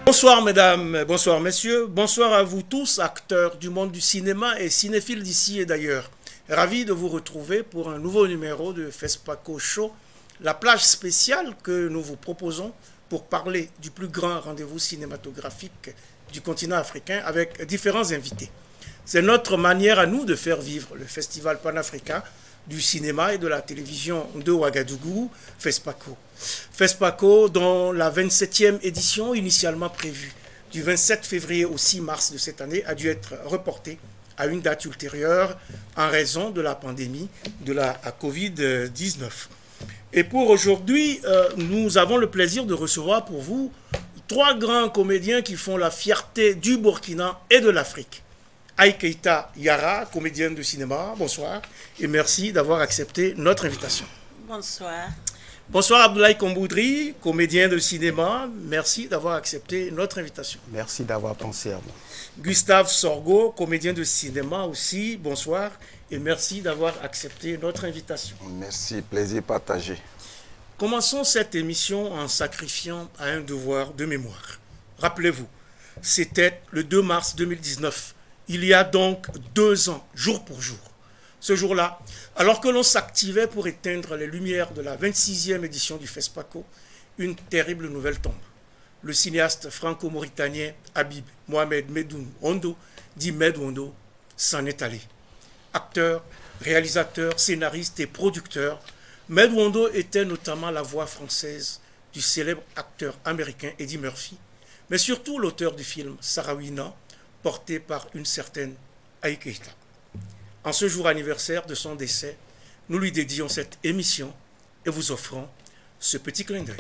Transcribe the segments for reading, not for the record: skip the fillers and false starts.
Bonsoir mesdames, bonsoir messieurs, bonsoir à vous tous, acteurs du monde du cinéma et cinéphiles d'ici et d'ailleurs. Ravi de vous retrouver pour un nouveau numéro de FESPACO Show, la plage spéciale que nous vous proposons pour parler du plus grand rendez-vous cinématographique du continent africain avec différents invités. C'est notre manière à nous de faire vivre le festival panafricain du cinéma et de la télévision de Ouagadougou, FESPACO. FESPACO, dont la 27e édition, initialement prévue du 27 février au 6 mars de cette année, a dû être reportée à une date ultérieure en raison de la pandémie de la Covid-19. Et pour aujourd'hui, nous avons le plaisir de recevoir pour vous trois grands comédiens qui font la fierté du Burkina et de l'Afrique. Aïe Keïta Yara, comédienne de cinéma, bonsoir, et merci d'avoir accepté notre invitation. Bonsoir. Bonsoir Abdoulaye Komboudri, comédien de cinéma, merci d'avoir accepté notre invitation. Merci d'avoir pensé à moi. Gustave Sorgo, comédien de cinéma aussi, bonsoir, et merci d'avoir accepté notre invitation. Merci, plaisir partagé. Commençons cette émission en sacrifiant à un devoir de mémoire. Rappelez-vous, c'était le 2 mars 2019, il y a donc 2 ans, jour pour jour. Ce jour-là, alors que l'on s'activait pour éteindre les lumières de la 26e édition du FESPACO, une terrible nouvelle tombe. Le cinéaste franco-mauritanien Habib Mohamed Medoun Ondo, dit Med Ondo, s'en est allé. Acteur, réalisateur, scénariste et producteur, Med Ondo était notamment la voix française du célèbre acteur américain Eddie Murphy, mais surtout l'auteur du film Sarawina, porté par une certaine Aïe Keïta. En ce jour anniversaire de son décès, nous lui dédions cette émission et vous offrons ce petit clin d'œil.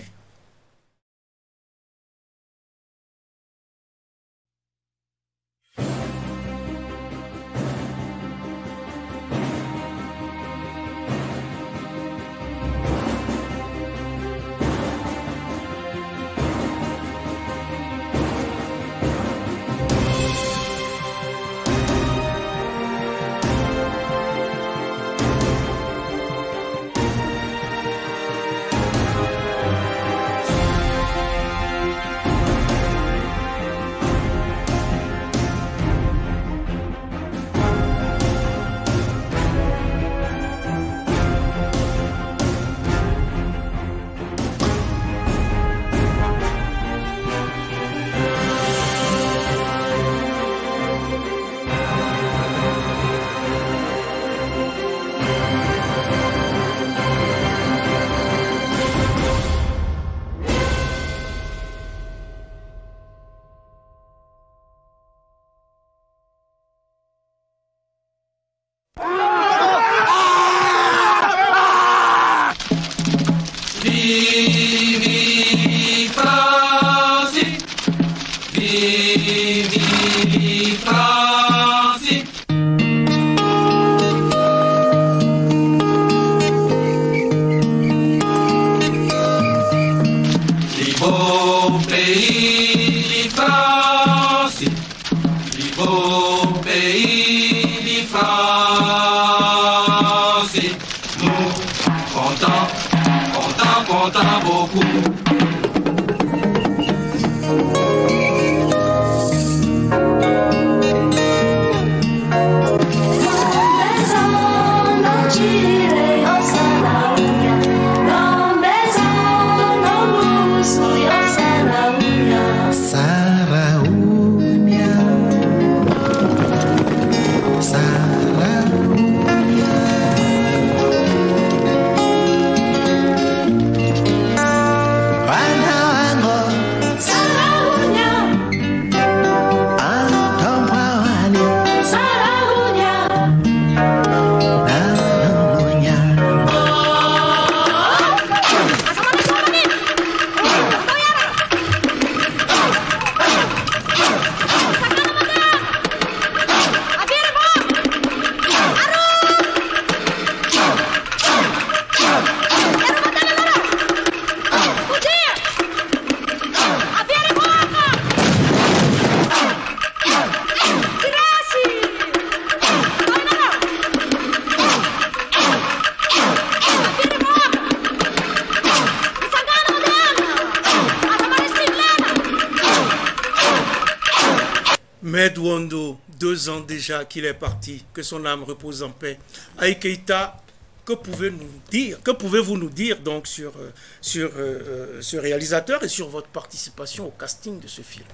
2 ans déjà qu'il est parti, que son âme repose en paix. Aïe Keïta, que pouvez-vous nous dire donc sur ce réalisateur et sur votre participation au casting de ce film?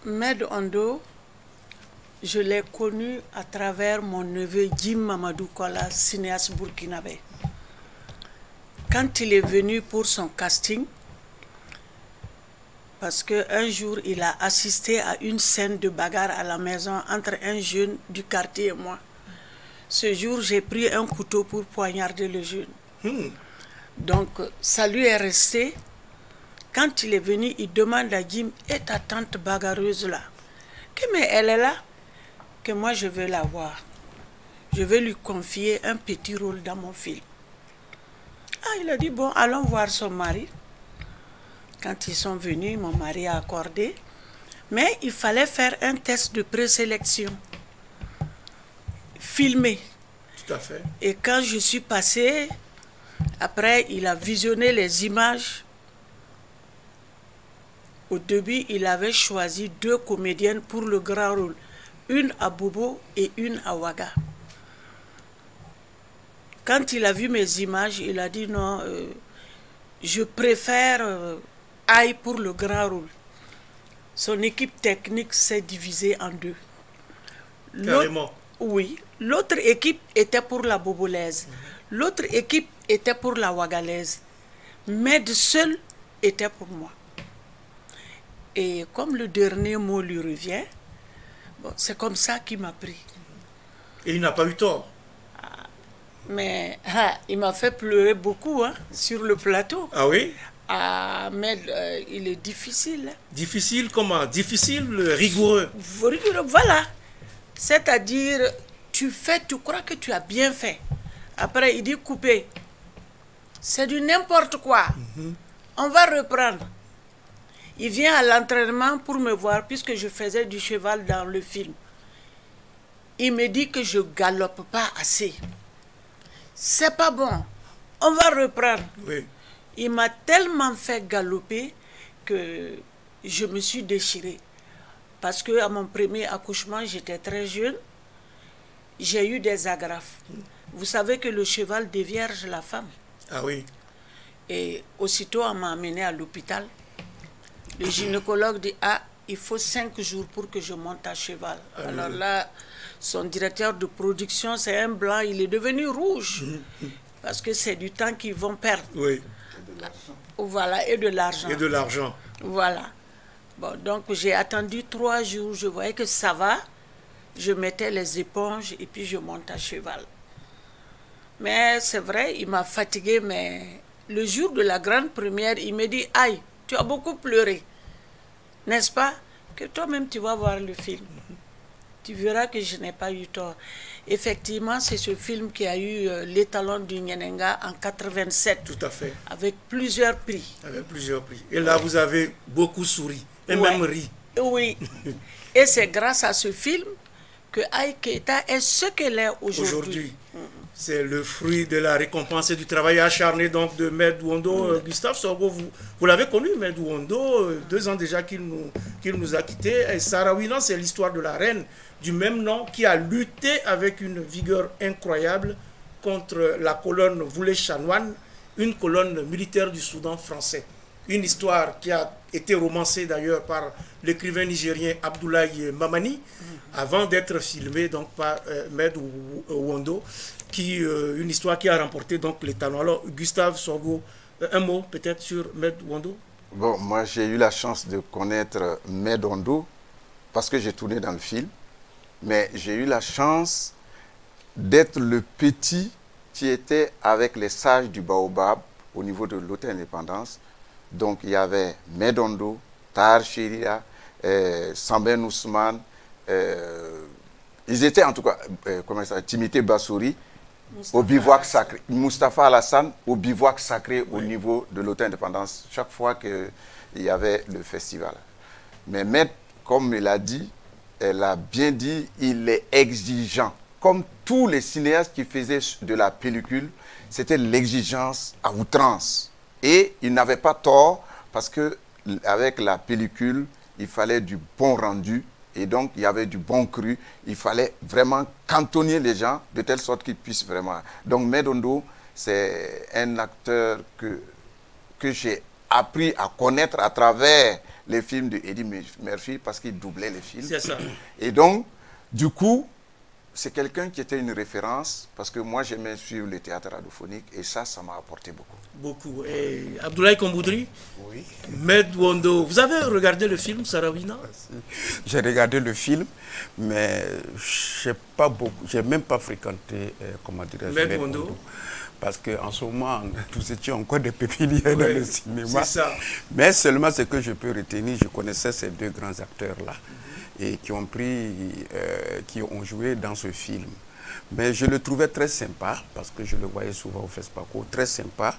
Med Ondo, je l'ai connu à travers mon neveu Jim Mamadou Kola, cinéaste burkinabé. Quand il est venu pour son casting, parce qu'un jour, il a assisté à une scène de bagarre à la maison entre un jeune du quartier et moi. Ce jour, j'ai pris un couteau pour poignarder le jeune. Donc, ça lui est resté. Quand il est venu, il demande à Jim, « Et ta tante bagarreuse là? Mais elle est là, que moi je veux la voir. Je vais lui confier un petit rôle dans mon film. » Ah, il a dit, bon, allons voir son mari. Quand ils sont venus, mon mari a accordé. Mais il fallait faire un test de présélection. Filmé. Tout à fait. Et quand je suis passée, après, il a visionné les images. Au début, il avait choisi 2 comédiennes pour le grand rôle. Une à Bobo et une à Ouaga. Quand il a vu mes images, il a dit non, je préfère Aïe pour le grand rôle. Son équipe technique s'est divisée en 2. Carrément. Oui. L'autre équipe était pour la bobolaise. L'autre équipe était pour la ouagalaise. Med seul était pour moi. Et comme le dernier mot lui revient, bon, c'est comme ça qu'il m'a pris. Et il n'a pas eu tort. Mais il m'a fait pleurer beaucoup sur le plateau. Ah oui? Ah, mais il est difficile. Difficile comment? Difficile, rigoureux. Rigoureux, voilà. C'est-à-dire, tu crois que tu as bien fait. Après, il dit couper. C'est du n'importe quoi. On va reprendre. Il vient à l'entraînement pour me voir, puisque je faisais du cheval dans le film. Il me dit que je ne galope pas assez. C'est pas bon. On va reprendre. Oui. Il m'a tellement fait galoper que je me suis déchirée. Parce qu'à mon premier accouchement, j'étais très jeune. J'ai eu des agrafes. Vous savez que le cheval dévierge la femme. Ah oui. Et aussitôt, on m'a amené à l'hôpital. Le gynécologue dit, ah, il faut 5 jours pour que je monte à cheval. Ah, alors là, son directeur de production, c'est un blanc, il est devenu rouge. Parce que c'est du temps qu'ils vont perdre. Oui. Voilà, et de l'argent. Et de l'argent. Voilà. Bon, donc j'ai attendu 3 jours, je voyais que ça va. Je mettais les éponges et puis je monte à cheval. Mais c'est vrai, il m'a fatigué, mais le jour de la grande première, il me dit, aïe, tu as beaucoup pleuré. N'est-ce pas? Que toi-même tu vas voir le film. Tu verras que je n'ai pas eu tort. Effectivement, c'est ce film qui a eu l'étalon du Nyenenga en 87. Tout à fait. Avec plusieurs prix. Avec plusieurs prix. Et là, vous avez beaucoup souri. Et même ri. Oui. Et c'est grâce à ce film que Aïe Keïta est ce qu'elle est aujourd'hui. C'est le fruit de la récompense et du travail acharné donc de Med Wondo. Gustave Sorgho, vous l'avez connu, Med Wondo, 2 ans déjà qu'il nous a quittés. Et Sarawinan, c'est l'histoire de la reine du même nom qui a lutté avec une vigueur incroyable contre la colonne Voulé-Chanoine, une colonne militaire du Soudan français. Une histoire qui a été romancée d'ailleurs par l'écrivain nigérien Abdoulaye Mamani, avant d'être filmée donc par Med Wondo, une histoire qui a remporté donc les talons. Alors, Gustave Sorgho, un mot peut-être sur Med Wondo? Bon, moi j'ai eu la chance de connaître Med Wondo parce que j'ai tourné dans le film, mais j'ai eu la chance d'être le petit qui était avec les sages du Baobab au niveau de l'Hôtel Indépendance. Donc il y avait Med Wondo, Tahar Cheria, Samben Ousmane, ils étaient en tout cas, comment ça, Timité Bassouri, au bivouac sacré, Mustapha Alassane, au bivouac sacré au niveau de l'Hôtel Indépendance, chaque fois qu'il y avait le festival. Mais Med, comme il a dit, elle a bien dit, il est exigeant. Comme tous les cinéastes qui faisaient de la pellicule, c'était l'exigence à outrance. Et il n'avait pas tort parce que avec la pellicule, il fallait du bon rendu. Et donc, il y avait du bon cru. Il fallait vraiment cantonner les gens de telle sorte qu'ils puissent vraiment... Donc, Medondo, c'est un acteur que j'ai appris à connaître à travers les films de Eddie Murphy parce qu'il doublait les films. C'est ça. Et donc, du coup, c'est quelqu'un qui était une référence parce que moi, j'aimais suivre le théâtre radiophonique et ça m'a apporté beaucoup. Beaucoup. Et Abdoulaye Komboudri, Oui. Medondo, vous avez regardé le film Sarawina? J'ai regardé le film, mais j'ai même pas fréquenté, comment dirais-je, Medondo. Parce qu'en ce moment, nous étions encore des pépinières dans le cinéma. C'est ça. Mais seulement ce que je peux retenir, je connaissais ces deux grands acteurs-là et qui ont joué dans ce film. Mais je le trouvais très sympa, parce que je le voyais souvent au FESPACO, très sympa,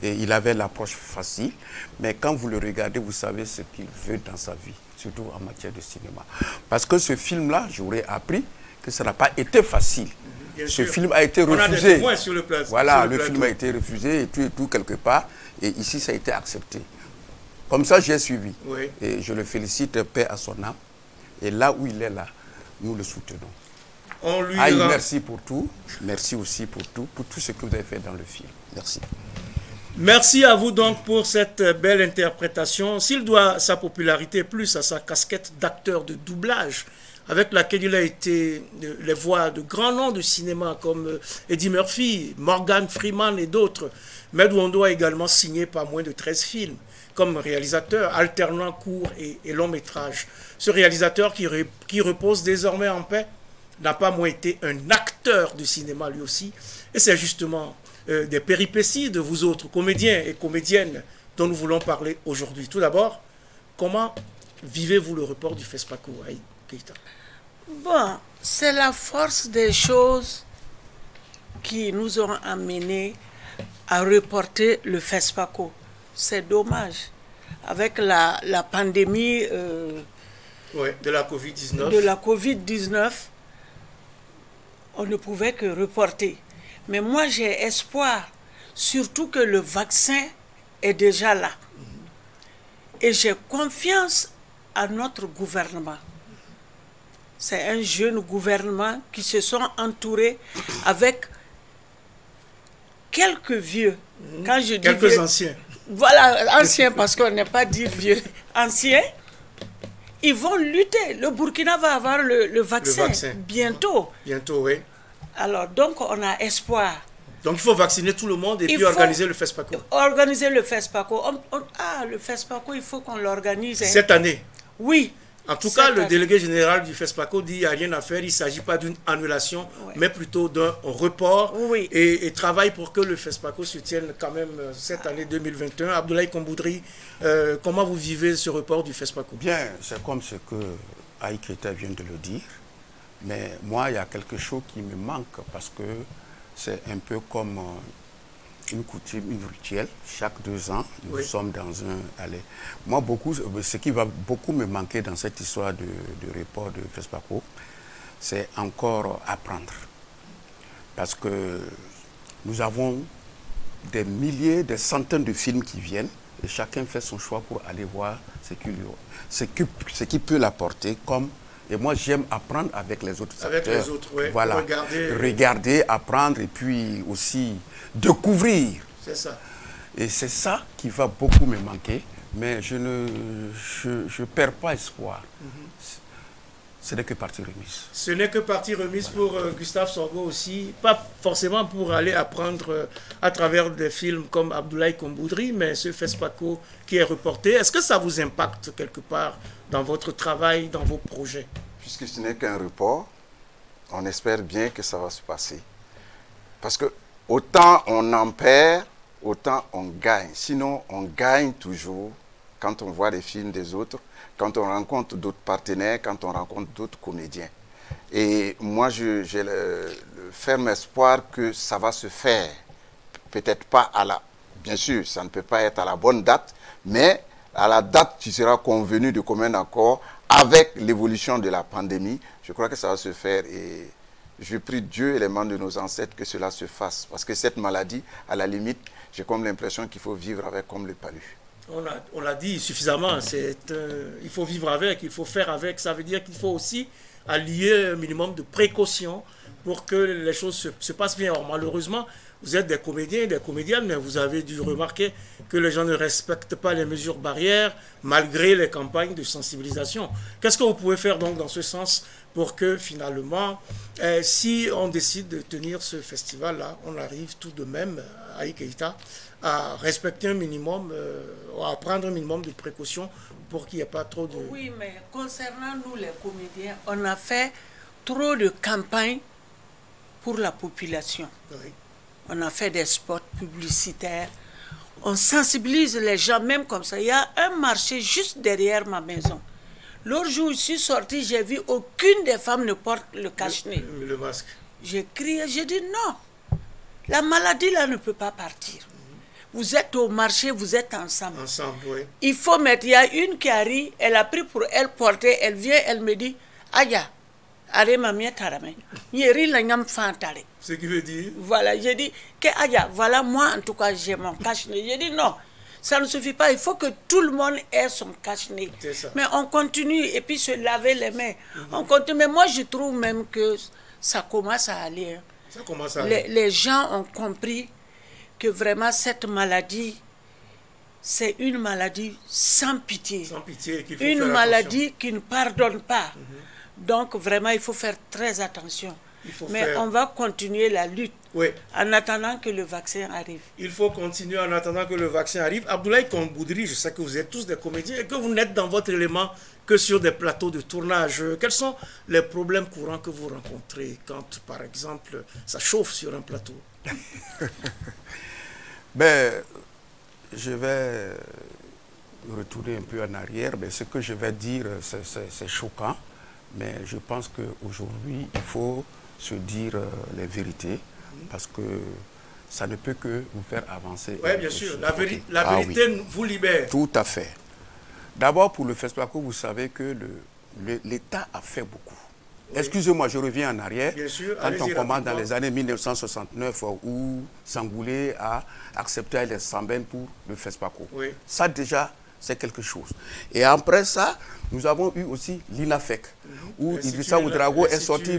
et il avait l'approche facile. Mais quand vous le regardez, vous savez ce qu'il veut dans sa vie, surtout en matière de cinéma. Parce que ce film-là, j'aurais appris que ça n'a pas été facile. Bien Ce sûr. film a été refusé. On a des témoins sur le plateau. Voilà, sur le plateau. film a été refusé et tout quelque part. Et ici, ça a été accepté. Comme ça, j'ai suivi. Oui. Et je le félicite, paix à son âme. Et là où il est là, nous le soutenons. On lui Aïe, rend- merci pour tout. Merci aussi pour tout ce que vous avez fait dans le film. Merci. Merci à vous donc pour cette belle interprétation. S'il doit sa popularité plus à sa casquette d'acteur de doublage, avec laquelle il a été les voix de grands noms de cinéma comme Eddie Murphy, Morgan Freeman et d'autres, Medondo a également signé pas moins de 13 films comme réalisateur, alternant court et long métrage. Ce réalisateur qui repose désormais en paix n'a pas moins été un acteur de cinéma lui aussi. Et c'est justement des péripéties de vous autres comédiens et comédiennes dont nous voulons parler aujourd'hui. Tout d'abord, comment vivez-vous le report du FESPACO, Aïe Keïta? Bon, c'est la force des choses qui nous ont amenés à reporter le FESPACO. C'est dommage. Avec la pandémie De la Covid-19. de la Covid-19, on ne pouvait que reporter. Mais moi, j'ai espoir, surtout que le vaccin est déjà là. Et j'ai confiance à notre gouvernement. C'est un jeune gouvernement qui se sont entourés avec quelques vieux. Quand je dis Quelques vieux, anciens. voilà, anciens parce qu'on n'est pas dit vieux. Anciens, ils vont lutter. Le Burkina va avoir le vaccin, bientôt. Bientôt, oui. Alors, donc, on a espoir. Donc, il faut vacciner tout le monde et puis faut organiser le FESPACO. Organiser le FESPACO. Le FESPACO, il faut qu'on l'organise. Hein. Cette année. Oui. En tout cas, le année. délégué général du FESPACO dit qu'il n'y a rien à faire. Il ne s'agit pas d'une annulation, Ouais. mais plutôt d'un report. Oui. Et travaille pour que le FESPACO se tienne quand même cette année 2021. Abdoulaye Komboudri, comment vous vivez ce report du FESPACO? Bien, c'est comme ce que Aïe Keïta vient de le dire. Mais moi, il y a quelque chose qui me manque parce que c'est un peu comme une coutume, une rituelle. Chaque 2 ans, nous sommes dans un... Allez, moi, ce qui va beaucoup me manquer dans cette histoire de report de FESPACO, c'est encore apprendre. Parce que nous avons des milliers, des centaines de films qui viennent et chacun fait son choix pour aller voir ce qui peut l'apporter comme... Et moi, j'aime apprendre avec les autres acteurs. Avec les autres, oui. Voilà. Regarder, apprendre et puis aussi découvrir. C'est ça. Et c'est ça qui va beaucoup me manquer. Mais je ne perds pas espoir. Ce n'est que partie remise. Ce n'est que partie remise pour Gustave Sorgho aussi. Pas forcément pour aller apprendre à travers des films comme Abdoulaye Komboudri, mais ce FESPACO qui est reporté. Est-ce que ça vous impacte quelque part dans votre travail, dans vos projets? Puisque ce n'est qu'un report, on espère bien que ça va se passer. Parce que autant on en perd, autant on gagne. Sinon, on gagne toujours quand on voit les films des autres, quand on rencontre d'autres partenaires, quand on rencontre d'autres comédiens. Et moi, j'ai le ferme espoir que ça va se faire. Peut-être pas à la... Bien sûr, ça ne peut pas être à la bonne date, mais à la date qui sera convenue de commun accord avec l'évolution de la pandémie, je crois que ça va se faire. Et je prie Dieu et les membres de nos ancêtres que cela se fasse. Parce que cette maladie, à la limite, j'ai comme l'impression qu'il faut vivre avec comme le palu. On l'a dit suffisamment, il faut vivre avec, il faut faire avec. Ça veut dire qu'il faut aussi allier un minimum de précaution pour que les choses se passent bien. Or, malheureusement, vous êtes des comédiens, des comédiennes, mais vous avez dû remarquer que les gens ne respectent pas les mesures barrières malgré les campagnes de sensibilisation. Qu'est-ce que vous pouvez faire donc dans ce sens pour que finalement, si on décide de tenir ce festival-là, on arrive tout de même à Ikeita à respecter un minimum, à prendre un minimum de précautions pour qu'il n'y ait pas trop de... Oui, mais concernant nous les comédiens, on a fait trop de campagnes pour la population. Oui. On a fait des spots publicitaires. On sensibilise les gens, même comme ça. Il y a un marché juste derrière ma maison. L'autre jour, je suis sortie, j'ai vu aucune des femmes ne porte le cache-nez. Le masque. J'ai crié, j'ai dit non. La maladie là ne peut pas partir. Vous êtes au marché, vous êtes ensemble. Ensemble, oui. Il faut mettre, il y a une qui a ri, elle a pris pour elle porter, elle vient, elle me dit, Aya, allez mamie tarame. Yeri la nyam fantare. Ce qui veut dire? Voilà, j'ai dit, que Aya, voilà moi en tout cas j'ai mon cache-nez. J'ai dit non, ça ne suffit pas, il faut que tout le monde ait son cache-nez. Mais on continue et puis se laver les mains. On continue, mais moi je trouve même que ça commence à aller. Hein. Ça commence à aller. Les gens ont compris que vraiment cette maladie, c'est une maladie sans pitié. Sans pitié, qu'il faut une faire maladie attention. qui ne pardonne pas. Donc vraiment, il faut faire très attention. Mais on va continuer la lutte en attendant que le vaccin arrive. Il faut continuer en attendant que le vaccin arrive. Abdoulaye Komboudri, je sais que vous êtes tous des comédiens et que vous n'êtes dans votre élément que sur des plateaux de tournage. Quels sont les problèmes courants que vous rencontrez quand, par exemple, ça chauffe sur un plateau? Ben, je vais retourner un peu en arrière. Mais ce que je vais dire, c'est choquant. Mais je pense qu'aujourd'hui, il faut se dire les vérités. Parce que ça ne peut que vous faire avancer. Oui, bien sûr. La vérité vous libère. Tout à fait. D'abord, pour le FESPACO, vous savez que l'État a fait beaucoup. Oui. Excusez-moi, je reviens en arrière. Bien sûr, quand on commence dans les années 1969, où Sangoulé a accepté les Sambènes pour le FESPACO. Oui. Ça, déjà, c'est quelque chose. Et après ça, nous avons eu aussi l'INAFEC, où Idrissa Ouedraogo est sorti,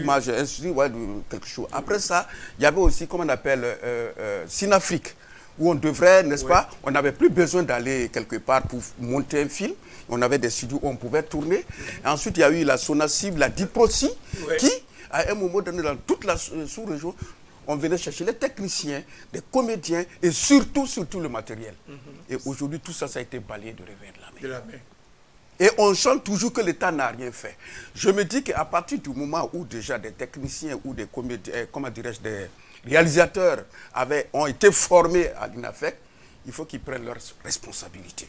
quelque chose. Après ça, il y avait aussi, comment on appelle, Sinafrique, où on devrait, n'est-ce pas, on n'avait plus besoin d'aller quelque part pour monter un film. On avait des studios où on pouvait tourner. Et ensuite, il y a eu la Sonacib, la Diproci, qui, à un moment donné, dans toute la sous-région, on venait chercher les techniciens, des comédiens et surtout le matériel. Et aujourd'hui, tout ça, ça a été balayé de revers de la main. Et on chante toujours que l'État n'a rien fait. Je me dis qu'à partir du moment où déjà des techniciens ou des comédiens, comment dirais-je, des réalisateurs ont été formés à l'INAFEC, il faut qu'ils prennent leurs responsabilités.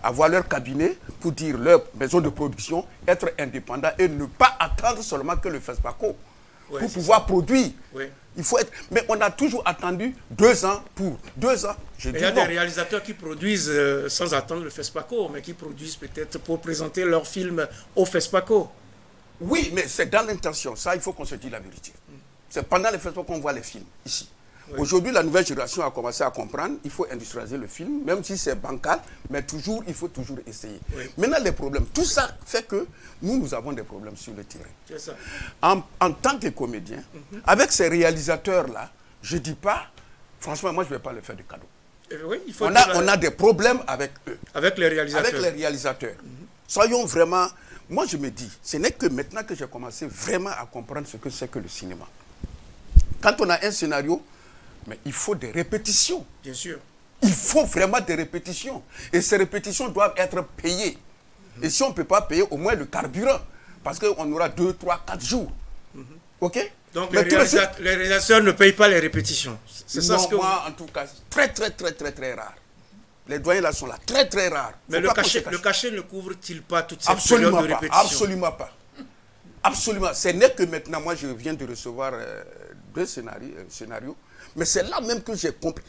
Avoir leur cabinet pour dire leur maison de production, être indépendant et ne pas attendre seulement que le FESPACO pour pouvoir produire. Il faut être... Mais on a toujours attendu 2 ans pour 2 ans. Il y a des réalisateurs qui produisent sans attendre le FESPACO, mais qui produisent peut-être pour présenter leur film au FESPACO. Oui, mais c'est dans l'intention. Ça, il faut qu'on se dise la vérité. C'est pendant le FESPACO qu'on voit les films, ici. Aujourd'hui, la nouvelle génération a commencé à comprendre qu'il faut industrialiser le film, même si c'est bancal, mais toujours, il faut toujours essayer. Maintenant, les problèmes, tout ça fait que nous avons des problèmes sur le terrain. C'est ça. En tant que comédien, avec ces réalisateurs-là, je ne dis pas, franchement, moi, je ne vais pas leur faire de cadeau. Oui, il faut on a des problèmes avec eux. Avec les réalisateurs. Avec les réalisateurs. Soyons vraiment... Moi, je me dis, ce n'est que maintenant que j'ai commencé vraiment à comprendre ce que c'est que le cinéma. Quand on a un scénario, mais il faut des répétitions. Bien sûr. Il faut vraiment des répétitions. Et ces répétitions doivent être payées. Et si on ne peut pas payer, au moins le carburant. Parce qu'on aura 2, 3, 4 jours. OK? Donc les réalisateurs ne payent pas les répétitions. C'est ça ce que moi, en tout cas, très rare. Les doyens là sont là, très rares. Mais le cachet ne couvre-t-il pas toute cette période de répétition? Absolument pas. Absolument. Ce n'est que maintenant, moi je viens de recevoir 2 scénarios. Mais c'est là même que j'ai compris.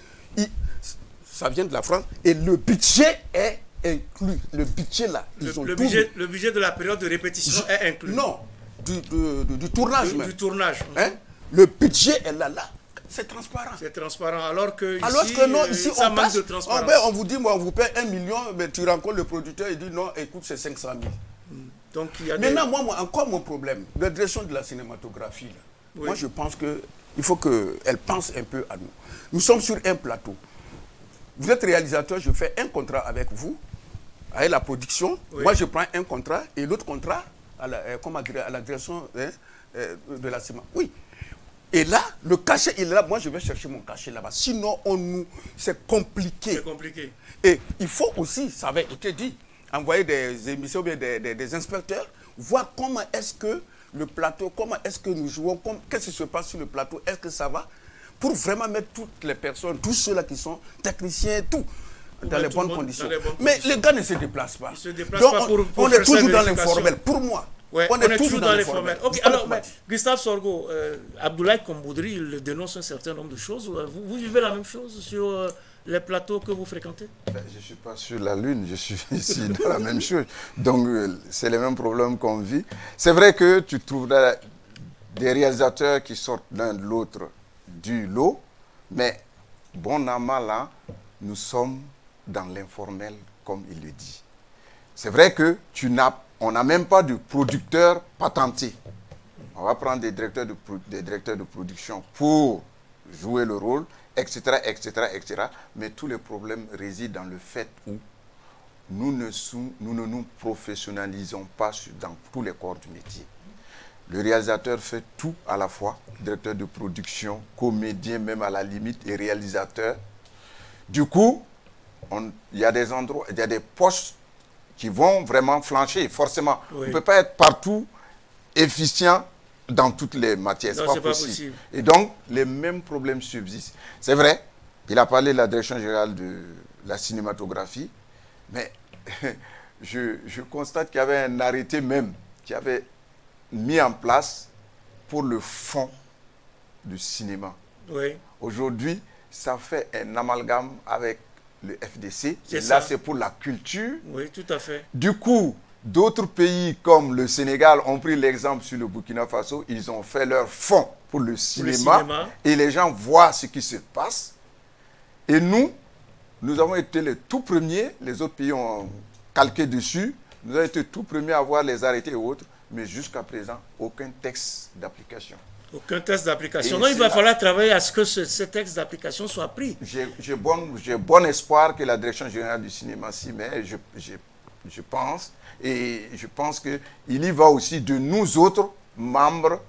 Ça vient de la France et le budget est inclus. Le budget là, le budget de la période de répétition est inclus. Non, du tournage même. Du tournage. Hein? Le budget est là. C'est transparent. C'est transparent. Alors que ici, non, ici ça on manque passe, de transparence. on vous dit, moi, on vous paie 1 million, mais tu rencontres le producteur et dit non, écoute, c'est 500 000. Donc, il y a Maintenant, moi, encore mon problème, la direction de la cinématographie, là, Oui. moi je pense qu'il faut qu'elle pense un peu à nous. Nous sommes sur un plateau. Vous êtes réalisateur, je fais un contrat avec vous, avec la production. Oui. Moi je prends un contrat et l'autre contrat à la direction de la cinéma. Oui. Et là, le cachet il est là. Moi je vais chercher mon cachet là-bas. Sinon, c'est compliqué. C'est compliqué. Et il faut aussi, ça avait été dit, envoyer des émissions, bien des inspecteurs, voir comment est-ce que le plateau, comment est-ce que nous jouons, qu'est-ce qui se passe sur le plateau, est-ce que ça va, pour vraiment mettre toutes les personnes, tous ceux-là qui sont techniciens, tout, dans les bonnes conditions. Mais les gars ne se déplacent pas. Ils se déplacent Donc, pas pour on faire est toujours sa dans vérification. l'informel, pour moi. Ouais, on est toujours dans l'informel. l'informel. Ok, alors, Gustave Sorgho, Abdoulaye Komboudri, il dénonce un certain nombre de choses. Vous vivez la même chose sur les plateaux que vous fréquentez? Je ne suis pas sur la Lune, je suis ici dans la même chose. Donc, c'est les mêmes problèmes qu'on vit. C'est vrai que tu trouveras des réalisateurs qui sortent l'un de l'autre du lot, mais bon an, mal an, nous sommes dans l'informel, comme il le dit. C'est vrai que on n'a même pas de producteurs patentés. On va prendre des directeurs de production pour jouer le rôle, etc., etc., etc. Mais tous les problèmes résident dans le fait où nous ne nous professionnalisons pas dans tous les corps du métier. Le réalisateur fait tout à la fois, directeur de production, comédien même à la limite et réalisateur. Du coup, il y a des endroits, il y a des postes qui vont vraiment flancher, forcément. Oui. On ne peut pas être partout efficient dans toutes les matières, ce n'est pas possible. Et donc, les mêmes problèmes subsistent. C'est vrai, il a parlé de la direction générale de la cinématographie, mais je constate qu'il y avait un arrêté même qui avait mis en place pour le fonds du cinéma. Oui. Aujourd'hui, ça fait un amalgame avec le FDC. Et Ça. là, c'est pour la culture. Oui, tout à fait. Du coup, d'autres pays comme le Sénégal ont pris l'exemple sur le Burkina Faso. Ils ont fait leur fonds pour le cinéma. Et les gens voient ce qui se passe. Et nous avons été les tout premiers. Les autres pays ont calqué dessus. Nous avons été tout premiers à voir les arrêtés et autres. Mais jusqu'à présent, aucun texte d'application. Aucun test d'application. Non, il va falloir travailler à ce que ce texte d'application soit pris. J'ai bon espoir que la direction générale du cinéma s'y met, je pense. Et je pense qu'il y va aussi de nous autres membres,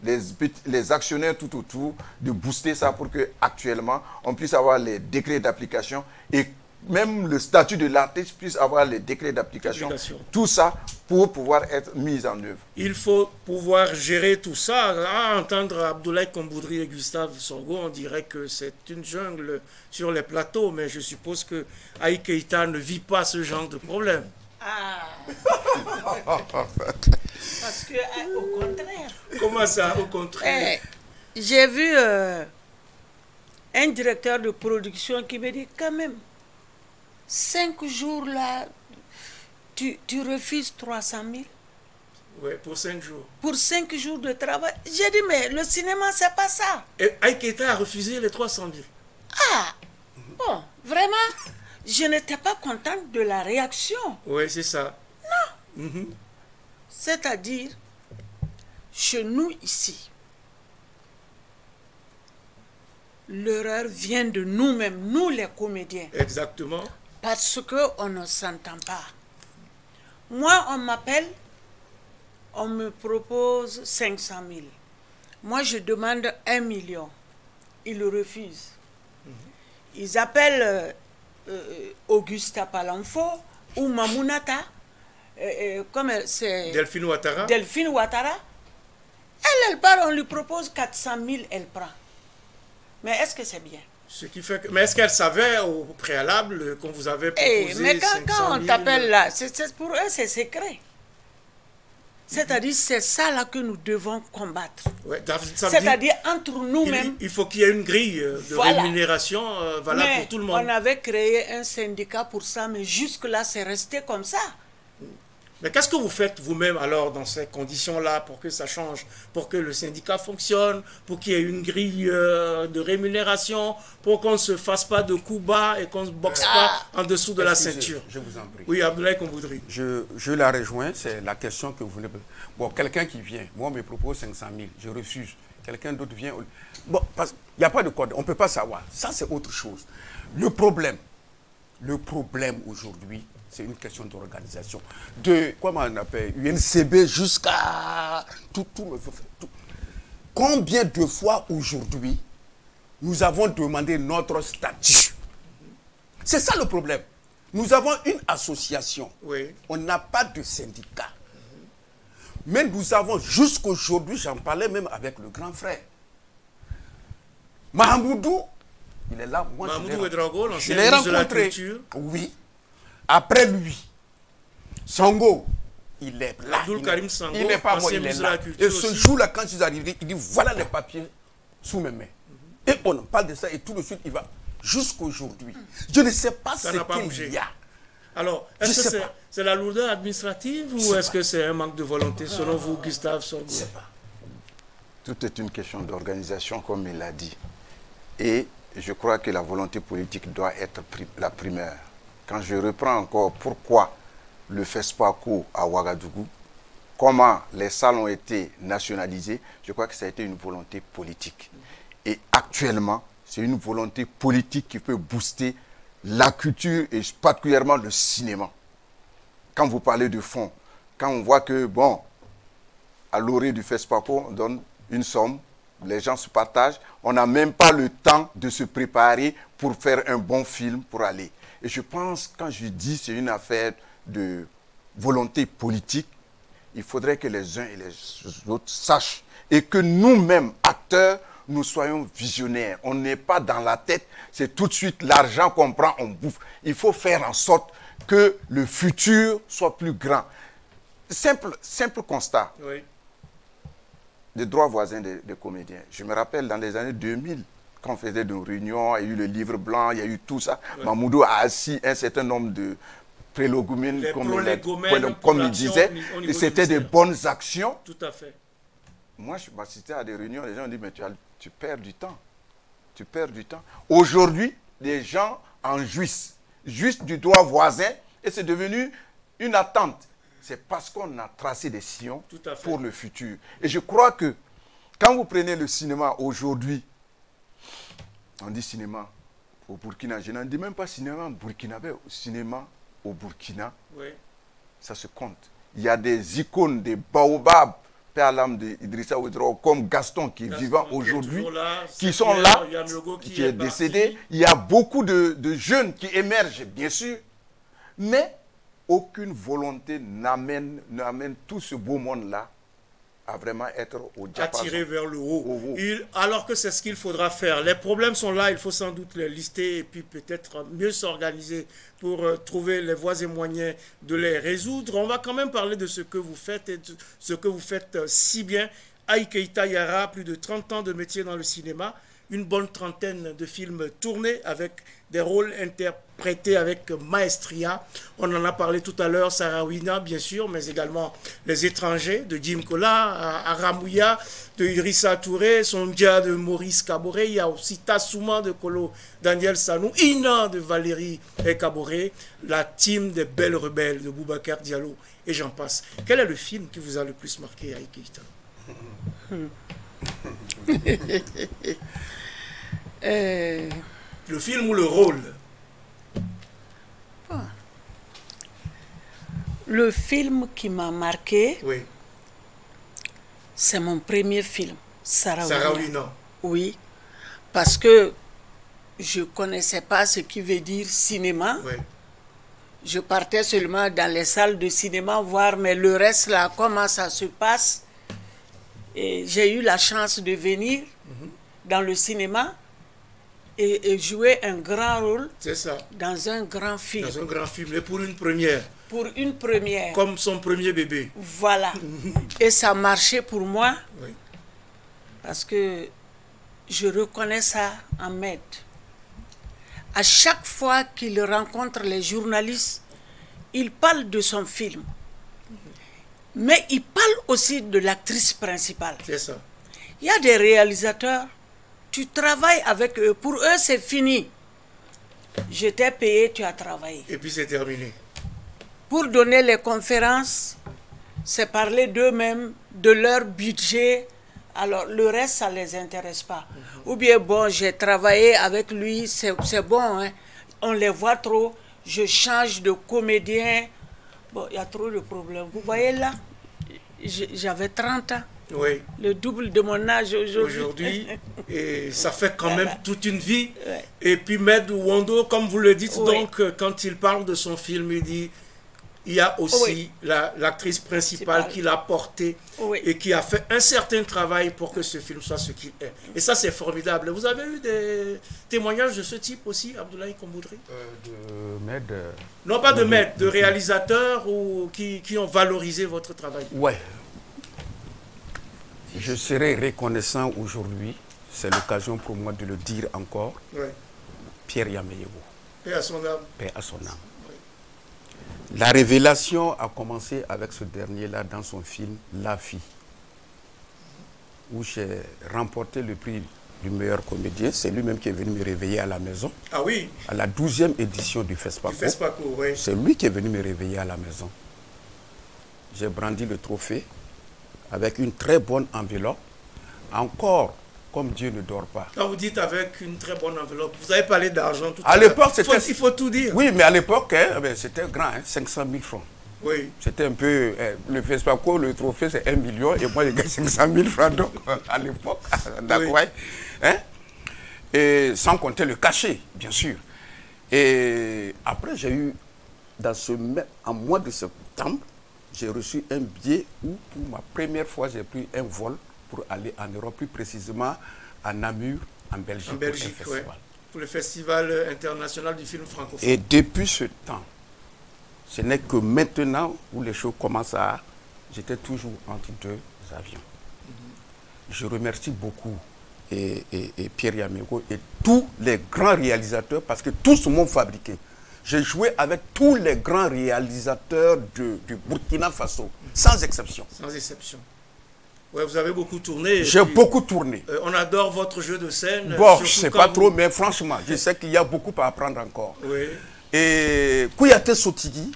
les actionnaires tout autour, de booster ça pour qu'actuellement, on puisse avoir les décrets d'application et même le statut de l'artiste puisse avoir les décrets d'application. Tout ça pour pouvoir être mis en œuvre. Il faut pouvoir gérer tout ça. À entendre Abdoulaye Komboudri et Gustave Sorgho, on dirait que c'est une jungle sur les plateaux, mais je suppose que Aïe Keïta ne vit pas ce genre de problème. Ah. Parce que, au contraire. Comment ça, au contraire? J'ai vu un directeur de production qui me dit quand même, 5 jours là, tu refuses 300 000. Oui, pour 5 jours. Pour 5 jours de travail. J'ai dit, mais le cinéma, c'est pas ça. Et Aïe Keïta a refusé les 300 000. Ah, bon, vraiment, je n'étais pas contente de la réaction. Oui, c'est ça. Non. C'est-à-dire, chez nous ici, l'erreur vient de nous-mêmes, nous les comédiens. Exactement. Parce qu'on ne s'entend pas. Moi, on m'appelle, on me propose 500 000. Moi, je demande 1 million. Ils refusent. Ils appellent Augusta Palanfo ou Mamounata, comme c'est... Delphine Ouattara. Delphine Ouattara. Elle part, on lui propose 400 000, elle prend. Mais est-ce que c'est bien? Ce qui fait que... Mais est-ce qu'elle savait au préalable qu'on vous avait proposé mais 500 000? quand on t'appelle là, pour eux, c'est secret. C'est-à-dire, c'est ça là que nous devons combattre. Ouais, c'est-à-dire, entre nous-mêmes... Il faut qu'il y ait une grille de rémunération valable pour tout le monde. On avait créé un syndicat pour ça, mais jusque-là, c'est resté comme ça. Mais qu'est-ce que vous faites vous-même alors dans ces conditions-là pour que ça change, pour que le syndicat fonctionne, pour qu'il y ait une grille de rémunération, pour qu'on ne se fasse pas de coups bas et qu'on ne se boxe pas en dessous de la ceinture? Je vous en prie. Oui, Abdoulaye Komboudri. Je la rejoins, c'est la question que vous venez de... Bon, quelqu'un qui vient, moi on me propose 500 000, je refuse. Quelqu'un d'autre vient... Bon, parce qu'il n'y a pas de code, on ne peut pas savoir. Ça, c'est autre chose. Le problème aujourd'hui, c'est une question d'organisation. De, comment on appelle, UNCB jusqu'à... tout. Combien de fois aujourd'hui, nous avons demandé notre statut? C'est ça le problème. Nous avons une association. Oui. On n'a pas de syndicat. Mais nous avons, jusqu'aujourd'hui, j'en parlais même avec le grand frère. Mahamoudou, il est là. Moi, Mahamoudou Ouedraogo, je l'ancien l'ai ministre de la rencontré. Culture. Oui. Après lui, Sango, il est là. Abdoul Karim Sango, il n'est pas moi, ancien il est ministre de là. la Culture Et ce aussi. jour-là, quand ils arrivent, il dit voilà les papiers sous mes mains. Et on parle de ça et tout de suite, il va jusqu'aujourd'hui. Je ne sais pas Ça ce n'a pas bougé. qu'il y a. Alors, Je est-ce que sais pas. c'est la lourdeur administrative ou est-ce que c'est un manque de volonté, selon vous, Gustave Sorgo? Je ne sais pas. Tout est une question d'organisation, comme il l'a dit. Et je crois que la volonté politique doit être la primaire. Quand je reprends encore pourquoi le FESPACO à Ouagadougou, comment les salles ont été nationalisées, je crois que ça a été une volonté politique. Et actuellement, c'est une volonté politique qui peut booster la culture et particulièrement le cinéma. Quand vous parlez de fonds, quand on voit que, bon, à l'orée du FESPACO, on donne une somme, les gens se partagent, on n'a même pas le temps de se préparer pour faire un bon film, pour aller. Et je pense, quand je dis c'est une affaire de volonté politique, il faudrait que les uns et les autres sachent et que nous-mêmes, acteurs, nous soyons visionnaires. On n'est pas dans la tête, c'est tout de suite l'argent qu'on prend, on bouffe. Il faut faire en sorte que le futur soit plus grand. Simple constat. Oui. Les droits voisins des comédiens. Je me rappelle dans les années 2000, quand on faisait des réunions, il y a eu le livre blanc, il y a eu tout ça. Oui. Mamoudou a assis un certain nombre de prélogomènes, comme il disait, et c'était des bonnes actions. Tout à fait. Moi, je m'assistais à des réunions, les gens ont dit, mais tu perds du temps. Tu perds du temps. Aujourd'hui, les gens en jouissent du droit voisin et c'est devenu une attente. C'est parce qu'on a tracé des sillons pour le futur. Et je crois que quand vous prenez le cinéma aujourd'hui, on dit cinéma au Burkina, je n'en dis même pas cinéma burkinabé, cinéma au Burkina, oui. Ça se compte. Il y a des icônes, des baobabs, père l'âme d'Idrissa Ouedraogo, comme Gaston qui est vivant aujourd'hui, qui sont là, qui est décédé. Il y a beaucoup de jeunes qui émergent, bien sûr, mais aucune volonté n'amène tout ce beau monde-là à vraiment être au diapason. Attiré vers le haut. Alors que c'est ce qu'il faudra faire. Les problèmes sont là, il faut sans doute les lister et puis peut-être mieux s'organiser pour trouver les voies et moyens de les résoudre. On va quand même parler de ce que vous faites et de ce que vous faites si bien. Aïe Keïta Yara, plus de 30 ans de métier dans le cinéma, une bonne trentaine de films tournés avec des rôles interprétés avec maestria. On en a parlé tout à l'heure, Sarawina, bien sûr, mais également Les Étrangers de Jim Kola, Aramouya de Idrissa Touré, Sondia de Maurice Kaboré, il y a aussi Tassouma de Kolo Daniel Sanou, Ina de Valérie Kaboré, la team des Belles Rebelles de Boubacar Diallo, et j'en passe. Quel est le film qui vous a le plus marqué, Aïe Keïta? Le film ou le rôle? Le film qui m'a marqué, oui. C'est mon premier film, Sarawina. Oui, parce que je ne connaissais pas ce qui veut dire cinéma. Oui. Je partais seulement dans les salles de cinéma voir, mais le reste là, comment ça se passe. Et j'ai eu la chance de venir dans le cinéma et jouer un grand rôle dans un grand film. Dans un grand film, et pour une première. Pour une première. Comme son premier bébé. Voilà. Et ça marchait pour moi, oui. Parce que je reconnais ça en Med. À chaque fois qu'il rencontre les journalistes, il parle de son film. Mais il parle aussi de l'actrice principale. C'est ça. Il y a des réalisateurs, tu travailles avec eux, pour eux c'est fini. Je t'ai payé, tu as travaillé. Et puis c'est terminé. Pour donner les conférences, c'est parler d'eux-mêmes, de leur budget. Alors le reste, ça ne les intéresse pas. Ou bien, bon, j'ai travaillé avec lui, c'est bon, hein. On les voit trop, je change de comédien. Bon, il y a trop de problèmes. Vous voyez là, j'avais 30 ans. Oui. Le double de mon âge Aujourd'hui, et ça fait quand même toute une vie. Ouais. Et puis Med Wando, comme vous le dites, Oui. donc, quand il parle de son film, il dit, il y a aussi l'actrice principale qui l'a porté et qui a fait un certain travail pour que ce film soit ce qu'il est. Et ça, c'est formidable. Vous avez eu des témoignages de ce type aussi, Abdoulaye Komboudri? De Med. Non, pas de Med, de réalisateurs ou qui ont valorisé votre travail. Ouais. Je serais reconnaissant aujourd'hui, c'est l'occasion pour moi de le dire encore, Pierre Yaméyego. Paix à son âme. Paix à son âme. La révélation a commencé avec ce dernier-là dans son film La Fille, où j'ai remporté le prix du meilleur comédien. C'est lui-même qui est venu me réveiller à la maison. Ah oui? À la 12e édition du FESPACO. Oui. C'est lui qui est venu me réveiller à la maison. J'ai brandi le trophée avec une très bonne enveloppe. Encore, comme Dieu ne dort pas. Quand vous dites avec une très bonne enveloppe, vous avez parlé d'argent tout à l'heure. À l'époque, c'était... Il faut tout dire. Oui, mais à l'époque, hein, c'était grand, hein, 500 000 francs. Oui. C'était un peu... le FESPACO, le trophée, c'est 1 million, et moi, j'ai gagné 500 000 francs, donc, à l'époque, d'accord, hein? Et sans compter le cachet, bien sûr. Et après, j'ai eu, en mois de septembre, j'ai reçu un billet où, pour ma première fois, j'ai pris un vol pour aller en Europe, plus précisément à Namur, en Belgique, pour le Festival international du film francophone. Et depuis ce temps, ce n'est que maintenant où les choses commencent à... J'étais toujours entre deux avions. Je remercie beaucoup et Pierre Yaméyego et tous les grands réalisateurs parce que tous m'ont fabriqué. J'ai joué avec tous les grands réalisateurs du Burkina Faso, sans exception. Sans exception. Ouais, vous avez beaucoup tourné. J'ai beaucoup tourné. On adore votre jeu de scène. Bon, je ne sais pas trop, mais franchement, je sais qu'il y a beaucoup à apprendre encore. Oui. Et Kouyaté Sotigui,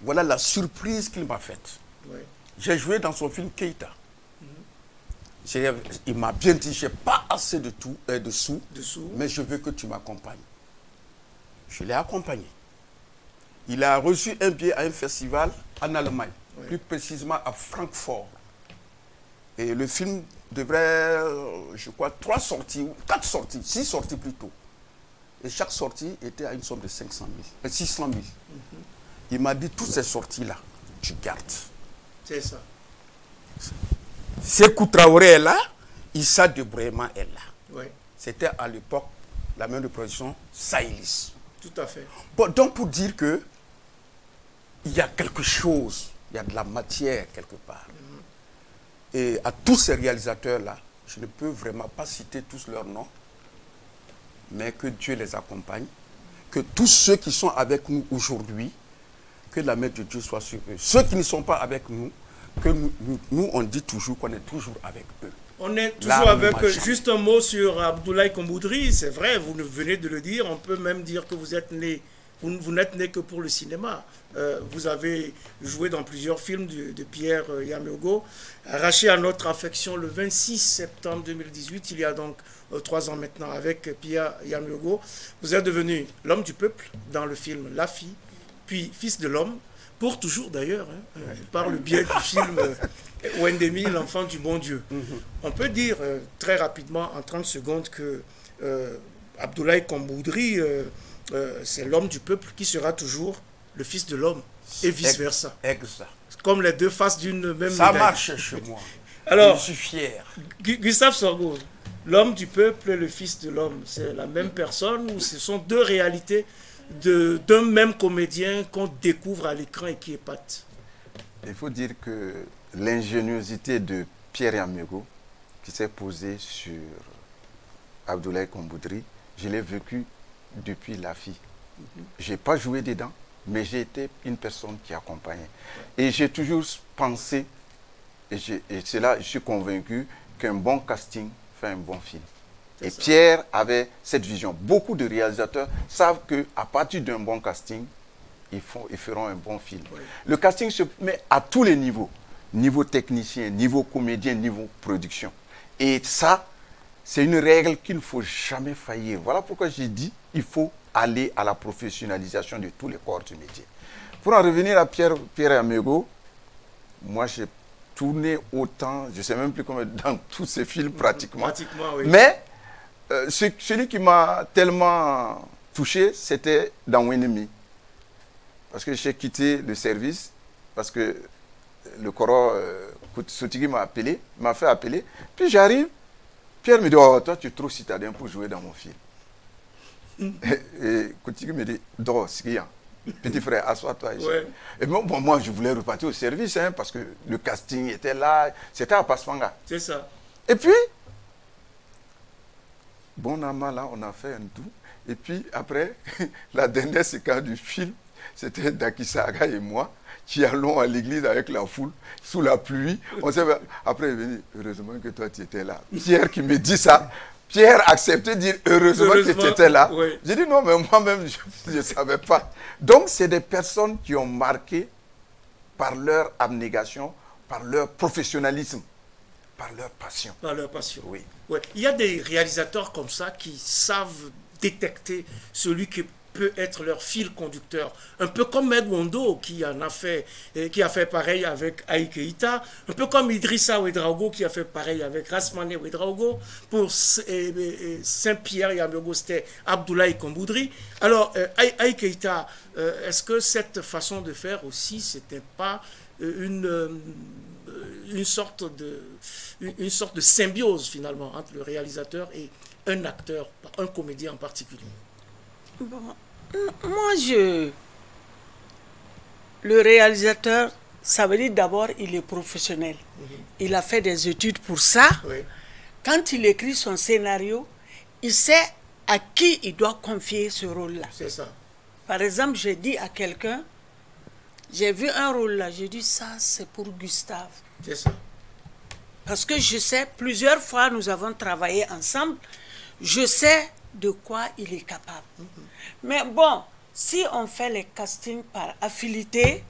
voilà la surprise qu'il m'a faite. Oui. J'ai joué dans son film Keïta. Il m'a bien dit, je n'ai pas assez de sous, mais je veux que tu m'accompagnes. Je l'ai accompagné. Il a reçu un billet à un festival en Allemagne, plus précisément à Francfort. Et le film devrait, je crois, 3 sorties, 4 sorties, 6 sorties plutôt. Et chaque sortie était à une somme de 600 000. Il m'a dit, toutes ces sorties-là, tu gardes. C'est ça. Sékou Traoré est là, Issa Debréma est là. Oui. C'était à l'époque la même de production Saïlis. Tout à fait. Bon, donc pour dire que il y a quelque chose, il y a de la matière quelque part. Et à tous ces réalisateurs-là, je ne peux vraiment pas citer tous leurs noms, mais que Dieu les accompagne, que tous ceux qui sont avec nous aujourd'hui, que la main de Dieu soit sur eux. Ceux qui ne sont pas avec nous, que nous on dit toujours qu'on est toujours avec eux. On est toujours avec eux. Juste un mot sur Abdoulaye Komboudri, c'est vrai, vous venez de le dire, on peut même dire que vous êtes né, vous n'êtes né que pour le cinéma. Vous avez joué dans plusieurs films de Pierre Yaméyego, arraché à notre affection le 26 septembre 2018, il y a donc 3 ans maintenant, avec Pierre Yaméyego. Vous êtes devenu l'homme du peuple dans le film La Fille, puis Fils de l'homme, pour toujours d'ailleurs, hein, par le biais du film Wendemi, l'enfant du bon Dieu. On peut dire très rapidement, en 30 secondes, que Abdoulaye Komboudri, c'est l'homme du peuple qui sera toujours le fils de l'homme, et vice-versa. Exact. Comme les deux faces d'une même Ça médaille. marche chez moi. Alors, je suis fier. Gustave Sorgho, l'homme du peuple et le fils de l'homme, c'est la même personne ou ce sont deux réalités d'un même comédien qu'on découvre à l'écran et qui épate? Il faut dire que l'ingéniosité de Pierre Yaméyego qui s'est posée sur Abdoulaye Komboudri, je l'ai vécu depuis La Fille. Je n'ai pas joué dedans, mais j'ai été une personne qui accompagnait. Et j'ai toujours pensé Et c'est là, je suis convaincu qu'un bon casting fait un bon film. Et Pierre avait cette vision. Beaucoup de réalisateurs savent qu'à partir d'un bon casting, ils feront un bon film. Oui. Le casting se met à tous les niveaux. Niveau technicien, niveau comédien, niveau production. Et ça, c'est une règle qu'il ne faut jamais faillir. Voilà pourquoi j'ai dit qu'il faut aller à la professionnalisation de tous les corps du métier. Pour en revenir à Pierre Amego, moi j'ai tourné autant, je ne sais même plus comment, dans tous ces films pratiquement. Oui. Mais celui qui m'a tellement touché, c'était dans Wenemi. Parce que j'ai quitté le service, parce que le Koro Sotigui m'a appelé, m'a fait appeler. Puis j'arrive, Pierre me dit, oh, toi tu es trop citadin pour jouer dans mon film. Et Sotigui me dit, Dors, Sikia, petit frère, assois-toi ici. Ouais. Et bon, moi je voulais repartir au service, hein, parce que le casting était là, c'était à Pasmanga. C'est ça. Et puis, bon an, là, on a fait un tout. Et puis après, la dernière séquence du film, c'était Dakisaga et moi qui allons à l'église avec la foule, sous la pluie. Après, il est venu, heureusement que toi tu étais là. Pierre qui me dit ça, Pierre acceptait de dire heureusement que tu étais là. Oui. J'ai dit non, mais moi-même, je ne savais pas. Donc, c'est des personnes qui ont marqué par leur abnégation, par leur professionnalisme, par leur passion. Par leur passion. Oui. Ouais. Il y a des réalisateurs comme ça qui savent détecter celui qui peut être leur fil conducteur. Un peu comme Med Wondo qui a fait pareil avec Aïe Keïta, un peu comme Idrissa Ouedraogo qui a fait pareil avec Rasmane Ouedraogo, pour Saint-Pierre et Amego, c'était Abdoulaye Komboudri. Alors, Aïe Keïta, est-ce que cette façon de faire aussi, c'était pas une sorte de symbiose finalement entre le réalisateur et un acteur, un comédien en particulier? Bon, moi, le réalisateur, ça veut dire d'abord, il est professionnel. Il a fait des études pour ça. Oui. Quand il écrit son scénario, il sait à qui il doit confier ce rôle-là. C'est ça. Par exemple, j'ai dit à quelqu'un, j'ai vu un rôle là, j'ai dit ça, c'est pour Gustave. C'est ça. Parce que je sais, plusieurs fois, nous avons travaillé ensemble, je sais de quoi il est capable. Mais bon, si on fait les castings par affinité,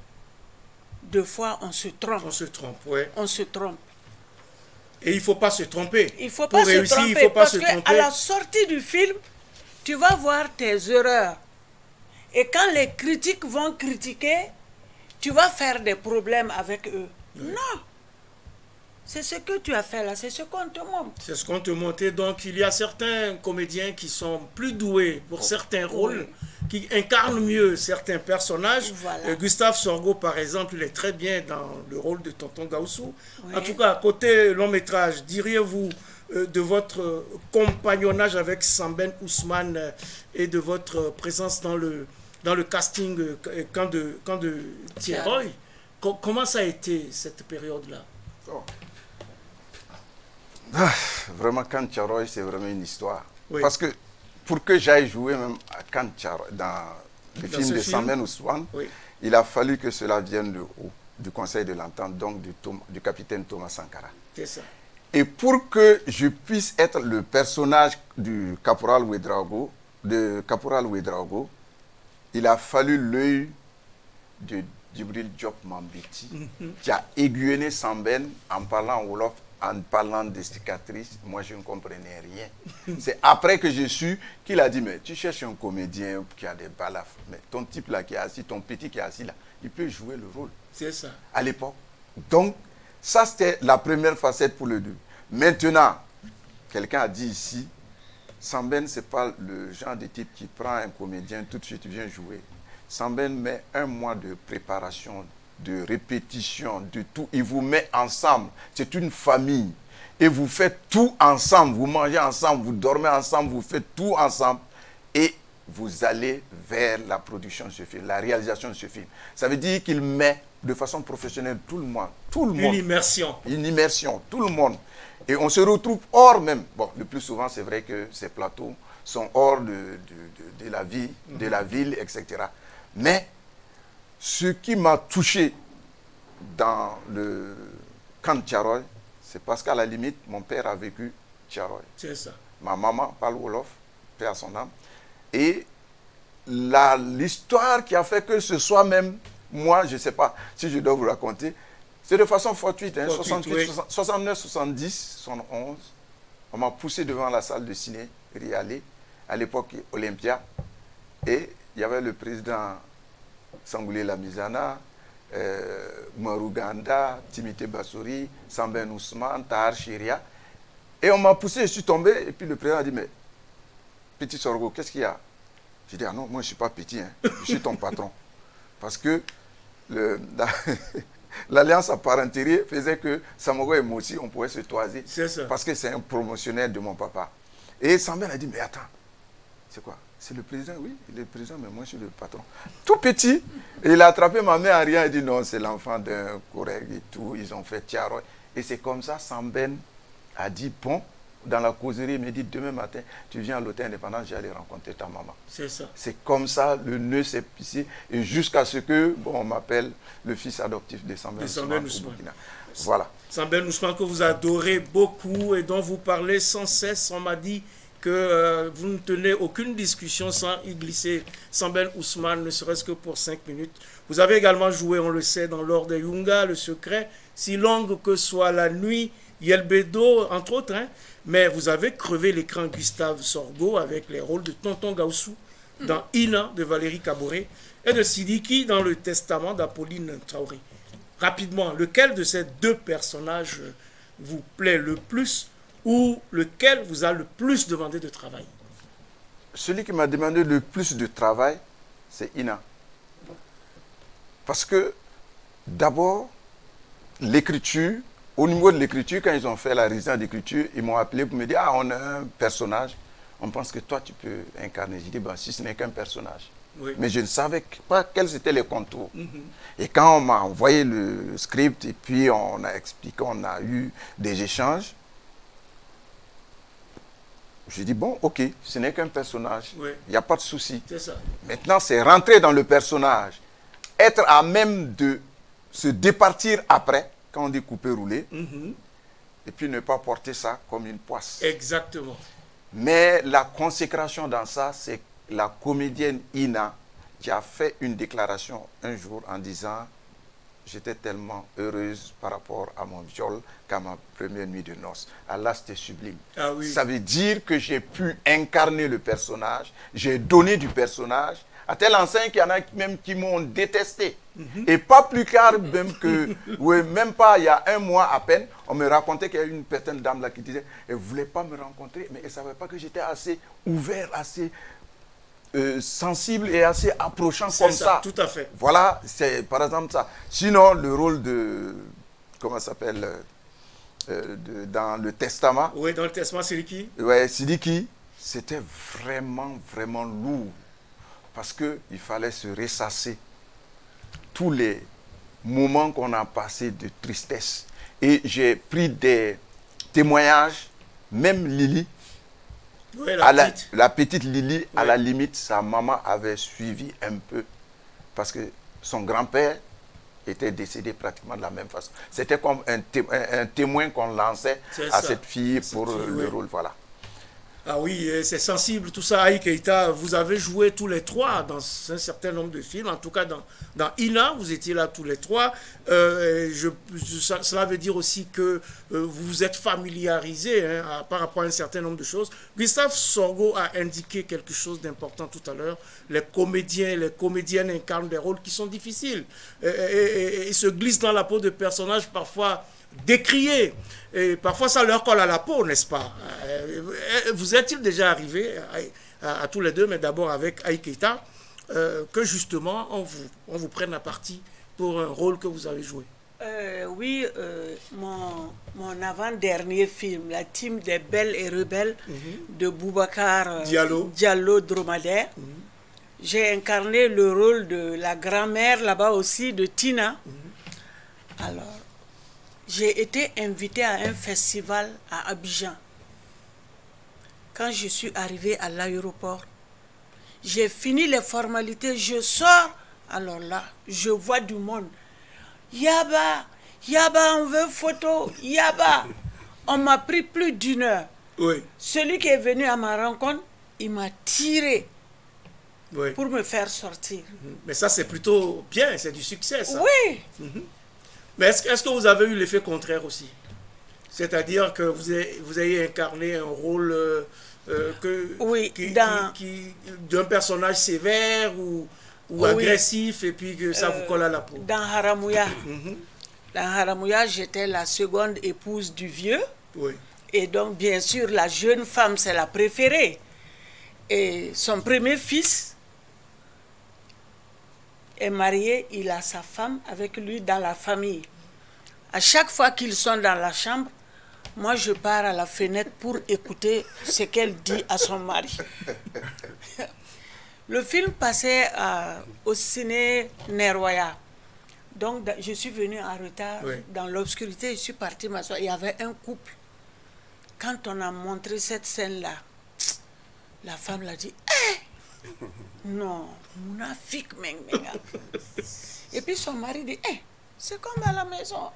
deux fois on se trompe. On se trompe, oui. On se trompe. Et il ne faut pas se tromper. Il ne faut pas se tromper. Il faut pas se tromper. Parce qu'à la sortie du film, tu vas voir tes erreurs. Et quand les critiques vont critiquer, tu vas faire des problèmes avec eux. Oui. Non. C'est ce que tu as fait là, c'est ce qu'on te montre. C'est ce qu'on te montre. Donc, il y a certains comédiens qui sont plus doués pour certains rôles, qui incarnent mieux certains personnages. Voilà. Gustave Sorgho, par exemple, il est très bien dans le rôle de Tonton Gaussou. Oui. En tout cas, côté long métrage, diriez-vous de votre compagnonnage avec Samben Ousmane et de votre présence dans le casting camp de Thierry, comment ça a été cette période-là? Vraiment, Kantcharoy, c'est vraiment une histoire. Oui. Parce que pour que j'aille jouer même à Kantcharoy, dans le film de Samben Ousmane, oui, il a fallu que cela vienne de haut, du Conseil de l'Entente, donc du capitaine Thomas Sankara. C'est ça. Et pour que je puisse être le personnage du caporal Ouedraogo, il a fallu l'œil de Djibril Diop Mambéty, qui a aiguillonné Samben en parlant wolof, en parlant des cicatrices. Moi, je ne comprenais rien. C'est après que je suis qu'il a dit, mais tu cherches un comédien qui a des balafres. Mais ton type là qui est assis, ton petit qui est assis là, il peut jouer le rôle. C'est ça. À l'époque. Donc, ça, c'était la première facette pour le début. Maintenant, quelqu'un a dit ici, Samben, ce n'est pas le genre de type qui prend un comédien, tout de suite vient jouer. Samben met 1 mois de préparation, de répétition, de tout. Il vous met ensemble. C'est une famille. Et vous faites tout ensemble. Vous mangez ensemble, vous dormez ensemble, vous faites tout ensemble. Et vous allez vers la production de ce film, la réalisation de ce film. Ça veut dire qu'il met de façon professionnelle tout le monde. Tout le monde. Une immersion. Une immersion, tout le monde. Et on se retrouve hors même. Bon, le plus souvent, c'est vrai que ces plateaux sont hors de la vie, de la ville, etc. Mais ce qui m'a touché dans Quand Tcharoy, c'est parce qu'à la limite, mon père a vécu Tcharoy. C'est ça. Ma maman parle Wolof, paix à son âme. Et l'histoire qui a fait que ce soit même, moi, je ne sais pas si je dois vous raconter, c'est de façon fortuite, hein, 69, 70, 71, on m'a poussé devant la salle de ciné, Rialé, à l'époque Olympia, et il y avait le président Sangoulé Lamizana, Umaru Ganda, Timité Bassouri, Samben Ousmane, Tahar Chiria, et on m'a poussé, je suis tombé, et puis le président a dit, mais petit Sorgho, qu'est-ce qu'il y a? J'ai dit, ah non, moi je ne suis pas petit, hein, je suis ton patron. Parce que l'alliance à parentérie faisait que Samoro et moi aussi, on pouvait se toiser. Parce que c'est un promotionnaire de mon papa. Et Samben a dit, mais attends, c'est quoi? C'est le président? Oui, il est le président, mais moi je suis le patron. Tout petit, et il a attrapé ma main en riant et dit, non, c'est l'enfant d'un collègue et tout, ils ont fait Tcharoy. Et c'est comme ça, Samben a dit, bon, dans la causerie, il me dit, demain matin, tu viens à l'hôtel indépendant, j'allais rencontrer ta maman. C'est ça. C'est comme ça, le nœud s'est pissé, et jusqu'à ce que, bon, on m'appelle le fils adoptif de Samben Ousmane. Voilà. Samben Ousmane que vous adorez beaucoup et dont vous parlez sans cesse. On m'a dit que vous ne tenez aucune discussion sans y glisser Samben Ousmane, ne serait-ce que pour 5 minutes. Vous avez également joué, on le sait, dans l'Ordre des Yunga, Le Secret, Si longue que soit la nuit, Yelbedo, entre autres, hein. Mais vous avez crevé l'écran Gustave Sorgho avec les rôles de Tonton Gaussou dans Ina de Valérie Kaboré et de Sidiki dans Le Testament d'Apolline Traoré. Rapidement, lequel de ces deux personnages vous plaît le plus ou lequel vous a le plus demandé de travail? Celui qui m'a demandé le plus de travail, c'est Ina. Parce que, d'abord, l'écriture, au niveau de l'écriture, quand ils ont fait la résidence d'écriture, ils m'ont appelé pour me dire, ah, on a un personnage, on pense que toi, tu peux incarner. J'ai dit, ben, si ce n'est qu'un personnage. Oui. Mais je ne savais pas quels étaient les contours. Et quand on m'a envoyé le script, et puis on a expliqué, on a eu des échanges, j'ai dit, bon, ok, ce n'est qu'un personnage, il n'y a pas de souci. Maintenant, c'est rentrer dans le personnage, être à même de se départir après, quand on dit couper, rouler, et puis ne pas porter ça comme une poisse. Exactement. Mais la consécration dans ça, c'est la comédienne Ina qui a fait une déclaration un jour en disant « J'étais tellement heureuse par rapport à mon viol qu'à ma première nuit de noces. » Allah, c'était sublime. Ah oui. Ça veut dire que j'ai pu incarner le personnage, j'ai donné du personnage, à tel enseigne qu'il y en a même qui m'ont détesté. Et pas plus tard, même que, oui, même pas il y a un mois à peine, on me racontait qu'il y a une certaine dame là qui disait, elle ne voulait pas me rencontrer, mais elle ne savait pas que j'étais assez ouvert, assez sensible et assez approchant comme ça. Tout à fait. Voilà, c'est par exemple ça. Sinon, le rôle de, comment ça s'appelle, dans le Testament. Oui, dans le Testament, Sidiki. Oui, Sidiki, c'était vraiment, vraiment lourd. Parce qu'il fallait se ressasser tous les moments qu'on a passés de tristesse. Et j'ai pris des témoignages, même Lily, oui, la petite Lily, oui. À la limite, sa maman avait suivi un peu. Parce que son grand-père était décédé pratiquement de la même façon. C'était comme un témoin qu'on lançait à cette fille pour le rôle. Voilà. Ah oui, c'est sensible tout ça. Aïe Keïta, vous avez joué tous les trois dans un certain nombre de films. En tout cas, dans Ina, vous étiez là tous les trois. Cela veut dire aussi que vous vous êtes familiarisé par rapport à un certain nombre de choses. Gustave Sorgho a indiqué quelque chose d'important tout à l'heure. Les comédiens et les comédiennes incarnent des rôles qui sont difficiles et se glissent dans la peau de personnages parfois décriés. Et parfois, ça leur colle à la peau, n'est-ce pas? Vous est-il déjà arrivé, à tous les deux, mais d'abord avec Aïe Keïta, que justement, on vous prenne à partie pour un rôle que vous avez joué? Oui, mon avant-dernier film, La Team des Belles et Rebelles, de Boubacar Diallo Dromadaire, j'ai incarné le rôle de la grand-mère là-bas aussi, de Tina. Alors, j'ai été invitée à un festival à Abidjan. Quand je suis arrivée à l'aéroport, j'ai fini les formalités, je sors. Alors là, je vois du monde. Yaba, Yaba, on veut photo. Yaba. On m'a pris plus d'1 heure. Oui. Celui qui est venu à ma rencontre, il m'a tiré Oui. pour me faire sortir. Mais ça, c'est plutôt bien, c'est du succès, ça. Oui. Mais est-ce que vous avez eu l'effet contraire aussi? C'est-à-dire que vous ayez incarné un rôle oui, d'un personnage sévère ou oui, agressif et puis que ça vous colle à la peau. Dans Haramouya, dans Haramouya, j'étais la seconde épouse du vieux. Oui. Et donc, bien sûr, la jeune femme, c'est la préférée. Et son premier fils est marié, il a sa femme avec lui dans la famille. À chaque fois qu'ils sont dans la chambre, moi, je pars à la fenêtre pour écouter ce qu'elle dit à son mari. Le film passait au ciné Neroya. Donc, je suis venue en retard dans l'obscurité. Je suis partie m'asseoir. Il y avait un couple. Quand on a montré cette scène-là, la femme l'a dit, « Eh, non, mounafik, menga. » Et puis son mari dit, « Eh, c'est comme à la maison.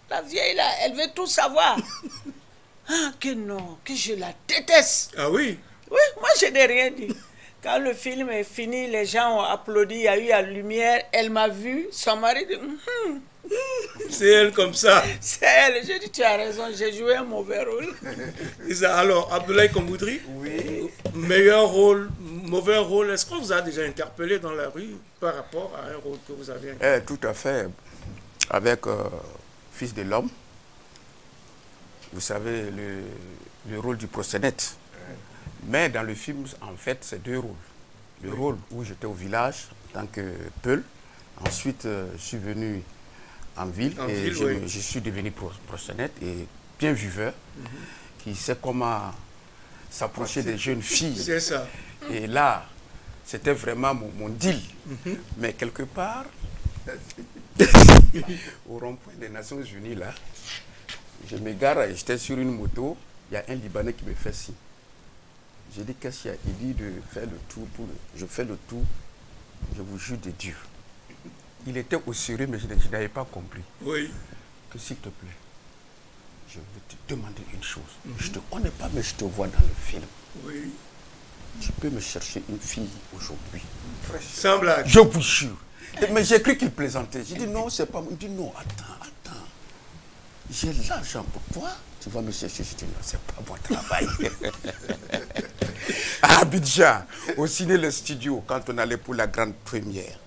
La vieille là, elle veut tout savoir. » Ah, que non, que je la déteste. Ah oui? Oui, moi je n'ai rien dit. Quand le film est fini, les gens ont applaudi, il y a eu la lumière, elle m'a vu, son mari dit, c'est elle comme ça. C'est elle. J'ai dit, tu as raison, j'ai joué un mauvais rôle. Alors, Abdoulaye Komboudri, Oui. meilleur rôle, mauvais rôle, est-ce qu'on vous a déjà interpellé dans la rue par rapport à un rôle que vous avez incarné? Tout à fait. Avec Fils de l'homme, vous savez, le rôle du proxénète. Mais dans le film, en fait, c'est 2 rôles. Le rôle où j'étais au village en tant que Peul. Ensuite, je suis venu en ville et je suis devenu proxénète et bien viveur, qui sait comment s'approcher des jeunes filles. C'est ça. Et là, c'était vraiment mon deal. Mais quelque part, au rond-point des Nations Unies, là, je m'égare, j'étais sur une moto, il y a un Libanais qui me fait signe. J'ai dit, qu'est-ce qu'il y a? Il dit de faire le tour. Je fais le tour, je vous jure de Dieu. Il était au sérieux, mais je n'avais pas compris. Oui. Que s'il te plaît, je vais te demander une chose. Je ne te connais pas, mais je te vois dans le film. Oui. Tu peux me chercher une fille aujourd'hui. Sans blague. Je vous jure. Mais j'ai cru qu'il plaisantait. J'ai dit non, c'est pas moi. Il dit non, attends. J'ai l'argent pour toi. Tu vas me chercher. Je dis non, c'est pas mon travail. À Abidjan, au ciné Le Studio, quand on allait pour la grande première,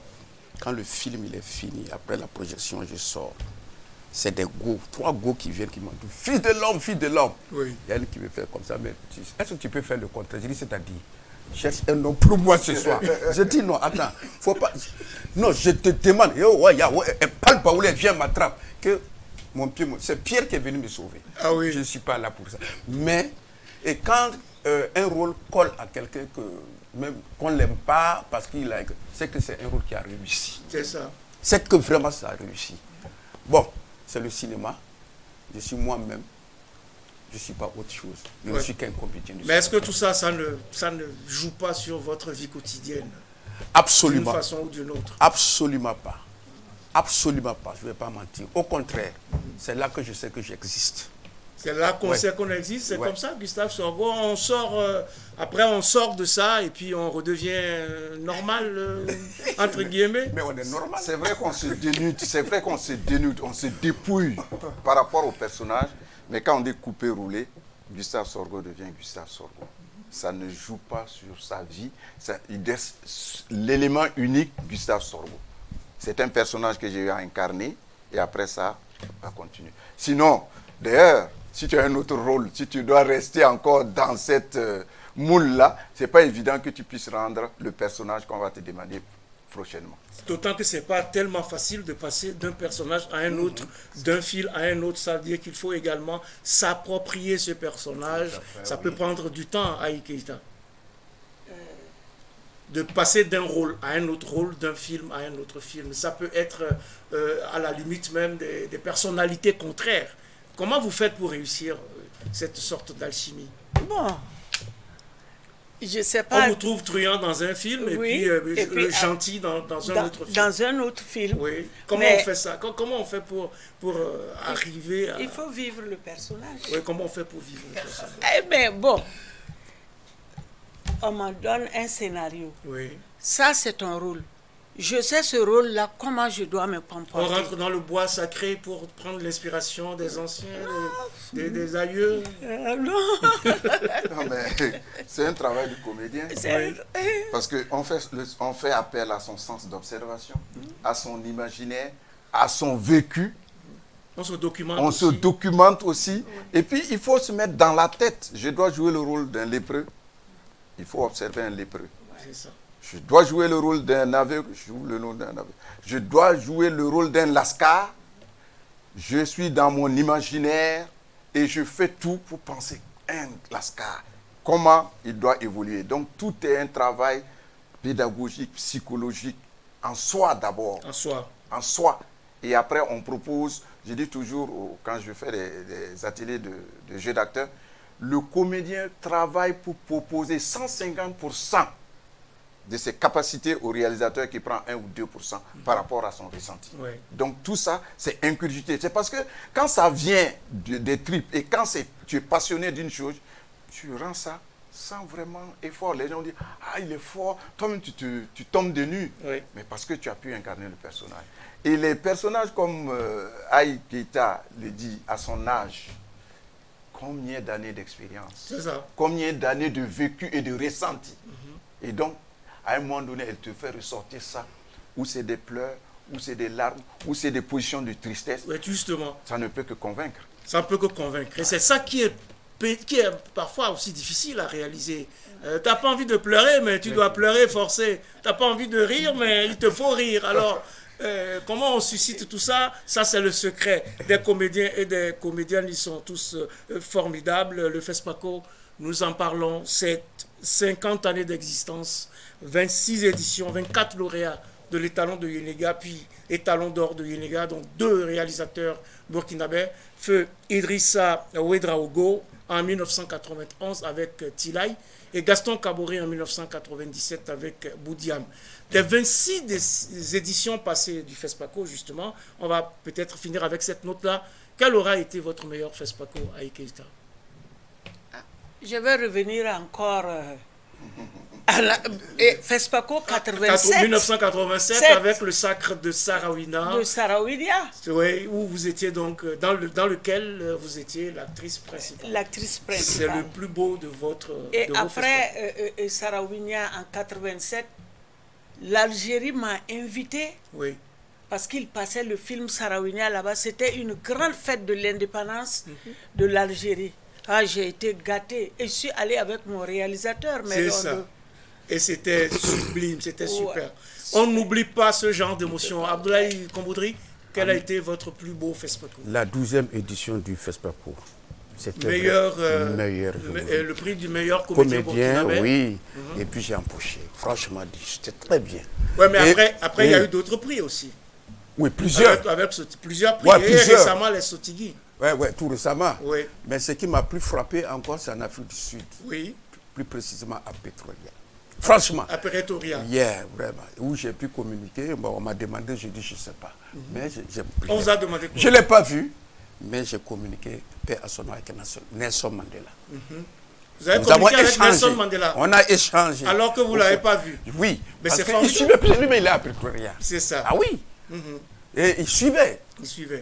quand le film il est fini, après la projection, je sors. C'est des go, 3 go qui viennent, qui m'ont dit, fils de l'homme, fils de l'homme. Oui. Il y a une qui me fait comme ça, mais est-ce que tu peux faire le contraire? J'ai dit, c'est-à-dire, cherche un homme pour moi ce soir. Je dis, non, attends, faut pas. Non, je te demande, elle parle pas où elle vient m'attrape. Que mon pied, c'est Pierre qui est venu me sauver. Ah oui. Je ne suis pas là pour ça. Mais, et quand un rôle colle à quelqu'un que même qu'on ne l'aime pas parce qu'il a, c'est que c'est un rôle qui a réussi. C'est ça. C'est que vraiment ça a réussi. Bon, c'est le cinéma. Je suis moi-même. Je ne suis pas autre chose. Je ne suis qu'un comédien. Mais est-ce que tout ça, ça ne joue pas sur votre vie quotidienne? Absolument. D'une façon ou d'une autre? Absolument pas. Absolument pas. Je ne vais pas mentir. Au contraire, c'est là que je sais que j'existe. C'est là qu'on sait qu'on existe. C'est comme ça, Gustave Sorgho. On sort, après on sort de ça et puis on redevient normal, entre guillemets. Mais on est normal. C'est vrai qu'on se dénude, on se dépouille par rapport au personnage. Mais quand on dit couper, rouler, Gustave Sorgho devient Gustave Sorgho. Ça ne joue pas sur sa vie. L'élément unique, Gustave Sorgho. C'est un personnage que j'ai eu à incarner et après ça, on va continuer. Sinon, d'ailleurs, si tu as un autre rôle, si tu dois rester encore dans cette moule-là, ce n'est pas évident que tu puisses rendre le personnage qu'on va te demander prochainement. D'autant que ce n'est pas tellement facile de passer d'un personnage à un autre, d'un fil à un autre. Ça veut dire qu'il faut également s'approprier ce personnage. Ça peut prendre du temps à Keita. De passer d'un rôle à un autre rôle, d'un film à un autre film. Ça peut être à la limite même des personnalités contraires. Comment vous faites pour réussir cette sorte d'alchimie? Bon, Je sais pas. On vous trouve truand dans un film et puis, le gentil dans un autre film. Dans un autre film. Oui. Comment on fait ça? Comment on fait pour arriver à... Il faut vivre le personnage. Oui, comment on fait pour vivre le personnage? Eh bien, bon. On m'en donne un scénario. Oui. Ça, c'est un rôle. Je sais ce rôle-là, comment je dois me comporter. On rentre dans le bois sacré pour prendre l'inspiration des anciens, des aïeux. Non. Non, mais c'est un travail du comédien. Oui. Parce qu'on fait appel à son sens d'observation, à son imaginaire, à son vécu. On se documente On aussi. se documente aussi. Et puis, il faut se mettre dans la tête. Je dois jouer le rôle d'un lépreux. Il faut observer un lépreux. C'est ça. Je dois jouer le rôle d'un aveugle. Je joue le rôle d'un aveugle. Je dois jouer le rôle d'un lascar. Je suis dans mon imaginaire et je fais tout pour penser un lascar. Comment il doit évoluer. Donc, tout est un travail pédagogique, psychologique, en soi d'abord. En soi. En soi. Et après, on propose, je dis toujours, quand je fais des ateliers de jeux d'acteurs, le comédien travaille pour proposer 150% de ses capacités au réalisateur qui prend 1 ou 2% par rapport à son ressenti. Oui. Donc tout ça, c'est incurgité. C'est parce que quand ça vient des tripes et quand tu es passionné d'une chose, tu rends ça sans vraiment effort. Les gens disent, ah, il est fort, toi-même tu tombes de nu. Oui. Mais parce que tu as pu incarner le personnage. Et les personnages comme Aïe Keita le dit, à son âge, combien d'années d'expérience, C'est ça. combien d'années de vécu et de ressenti. Et donc, à un moment donné, elle te fait ressortir ça, ou c'est des pleurs, ou c'est des larmes, ou c'est des positions de tristesse. Oui, justement. Ça ne peut que convaincre. Ça ne peut que convaincre. Et c'est ça qui est parfois aussi difficile à réaliser. Tu n'as pas envie de pleurer, mais tu dois pleurer forcé. Tu n'as pas envie de rire, mais il te faut rire. Alors, comment on suscite tout ça? Ça, c'est le secret des comédiens et des comédiennes. Ils sont tous formidables. Le FESPACO, nous en parlons. C'est 50 années d'existence, 26 éditions, 24 lauréats de l'étalon de Yenega, puis étalon d'or de Yenega, donc 2 réalisateurs burkinabés, feu Idrissa Ouedraogo en 1991 avec Tilay et Gaston Kaboré en 1997 avec Boudiam. Des 26 éditions passées du FESPACO, justement, on va peut-être finir avec cette note-là. Quel aura été votre meilleur FESPACO, Aïe Keita? Je vais revenir encore à la FESPACO 87. 1987 avec le sacre de Sarawina. De Sarawina. Oui, où vous étiez donc, dans lequel vous étiez l'actrice principale. L'actrice C'est principale. le plus beau de votre... Et de vos après Sarawina en 87, l'Algérie m'a invité oui. parce qu'il passait le film Sarawina là-bas. C'était une grande fête de l'indépendance de l'Algérie. Ah, j'ai été gâtée. Et je suis allée avec mon réalisateur. C'est ça. Et c'était sublime, c'était super. On n'oublie pas ce genre d'émotion. Abdoulaye Komboudri, quel a été votre plus beau FESPACO? La 12e édition du FESPACO. C'était meilleur, le prix du meilleur comédien oui. Et puis j'ai empoché. Franchement dit, c'était très bien. Oui, mais après il y a eu d'autres prix aussi. Oui, plusieurs. Avec plusieurs prix. Ouais, et plusieurs. Récemment, les Sotigui. Oui, tout récemment. Oui. Mais ce qui m'a plus frappé encore, c'est en Afrique du Sud. Oui. Plus précisément à Pretoria. Franchement. À Pretoria. Yeah, vraiment. Où j'ai pu communiquer, bon, on m'a demandé, j'ai dit, je ne sais pas. Mais on vous a demandé quoi? Je ne l'ai pas vu, mais j'ai communiqué paix à son nom avec Nelson Mandela. Vous avez communiqué avec Nelson Mandela? On a échangé. Alors que vous ne l'avez pas vu? Oui. Mais c'est formidable. Il suivait plus, mais il est à Pretoria. C'est ça. Ah oui. Et il suivait.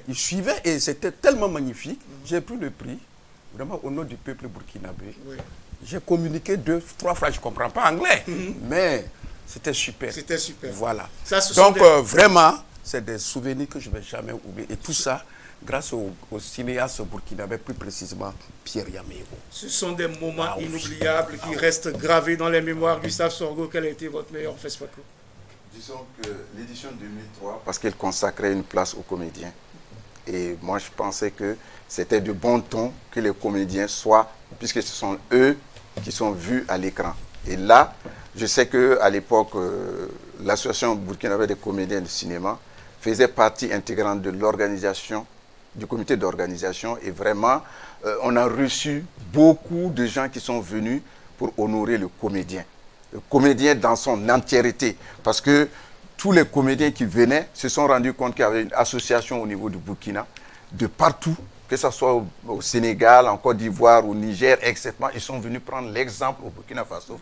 Il suivait et c'était tellement magnifique. J'ai pris le prix, vraiment au nom du peuple burkinabé. Oui. J'ai communiqué 2-3 fois, je ne comprends pas anglais, mais c'était super. C'était super. Voilà. Ça, donc vraiment, c'est des souvenirs que je ne vais jamais oublier. Et tout ça, grâce au cinéaste burkinabé, plus précisément Pierre Yaméo. Ce sont des moments inoubliables qui restent gravés dans les mémoires. Gustave Sorgho, quel a été votre meilleur FESPACO? Disons que l'édition 2003, parce qu'elle consacrait une place aux comédiens. Et moi, je pensais que c'était de bon ton que les comédiens soient, puisque ce sont eux qui sont vus à l'écran. Et là, je sais qu'à l'époque, l'association burkinabé des comédiens de cinéma faisait partie intégrante de l'organisation, du comité d'organisation. Et vraiment, on a reçu beaucoup de gens qui sont venus pour honorer le comédien dans son entièreté. Parce que tous les comédiens qui venaient se sont rendus compte qu'il y avait une association au niveau du Burkina, de partout, que ce soit au Sénégal, en Côte d'Ivoire, au Niger, etc. Ils sont venus prendre l'exemple au Burkina Faso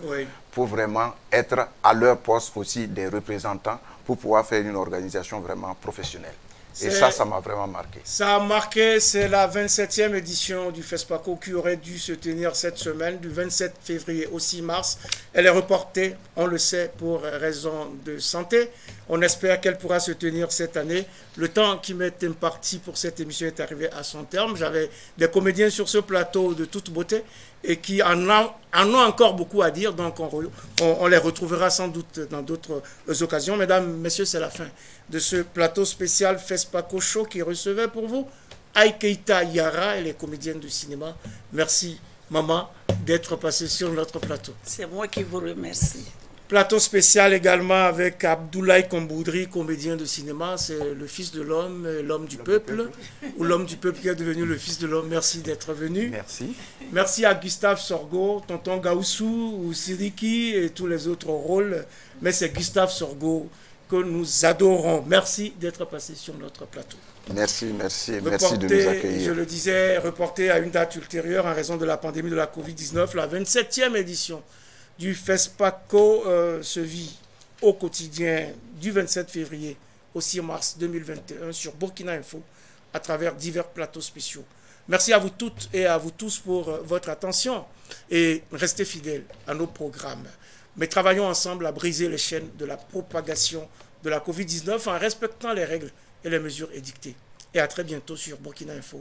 pour vraiment être à leur poste aussi des représentants pour pouvoir faire une organisation vraiment professionnelle. Et ça m'a vraiment marqué. Ça a marqué, c'est la 27e édition du FESPACO qui aurait dû se tenir cette semaine, du 27 février au 6 mars. Elle est reportée, on le sait, pour raison de santé. On espère qu'elle pourra se tenir cette année. Le temps qui m'est imparti pour cette émission est arrivé à son terme. J'avais des comédiens sur ce plateau de toute beauté et qui en ont encore beaucoup à dire. Donc on les retrouvera sans doute dans d'autres occasions. Mesdames, messieurs, c'est la fin de ce plateau spécial FESPACO Show qui recevait pour vous Aïe Keïta Yara et les comédiennes du cinéma. Merci, maman, d'être passée sur notre plateau. C'est moi qui vous remercie. Plateau spécial également avec Abdoulaye Komboudri, comédien de cinéma. C'est le fils de l'homme, l'homme du peuple, ou l'homme du peuple qui est devenu le fils de l'homme. Merci d'être venu. Merci. Merci à Gustave Sorgho, Tonton Gaoussou, ou Siriki et tous les autres rôles. Mais c'est Gustave Sorgho que nous adorons. Merci d'être passé sur notre plateau. Merci de nous accueillir. Je le disais, reporté à une date ultérieure en raison de la pandémie de la Covid-19, la 27e édition du FESPACO se vit au quotidien du 27 février au 6 mars 2021 sur Burkina Info à travers divers plateaux spéciaux. Merci à vous toutes et à vous tous pour votre attention et restez fidèles à nos programmes. Mais travaillons ensemble à briser les chaînes de la propagation de la Covid-19 en respectant les règles et les mesures édictées. Et à très bientôt sur Burkina Info,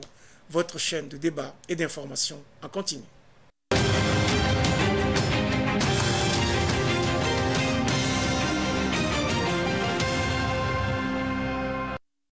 votre chaîne de débat et d'information en continu.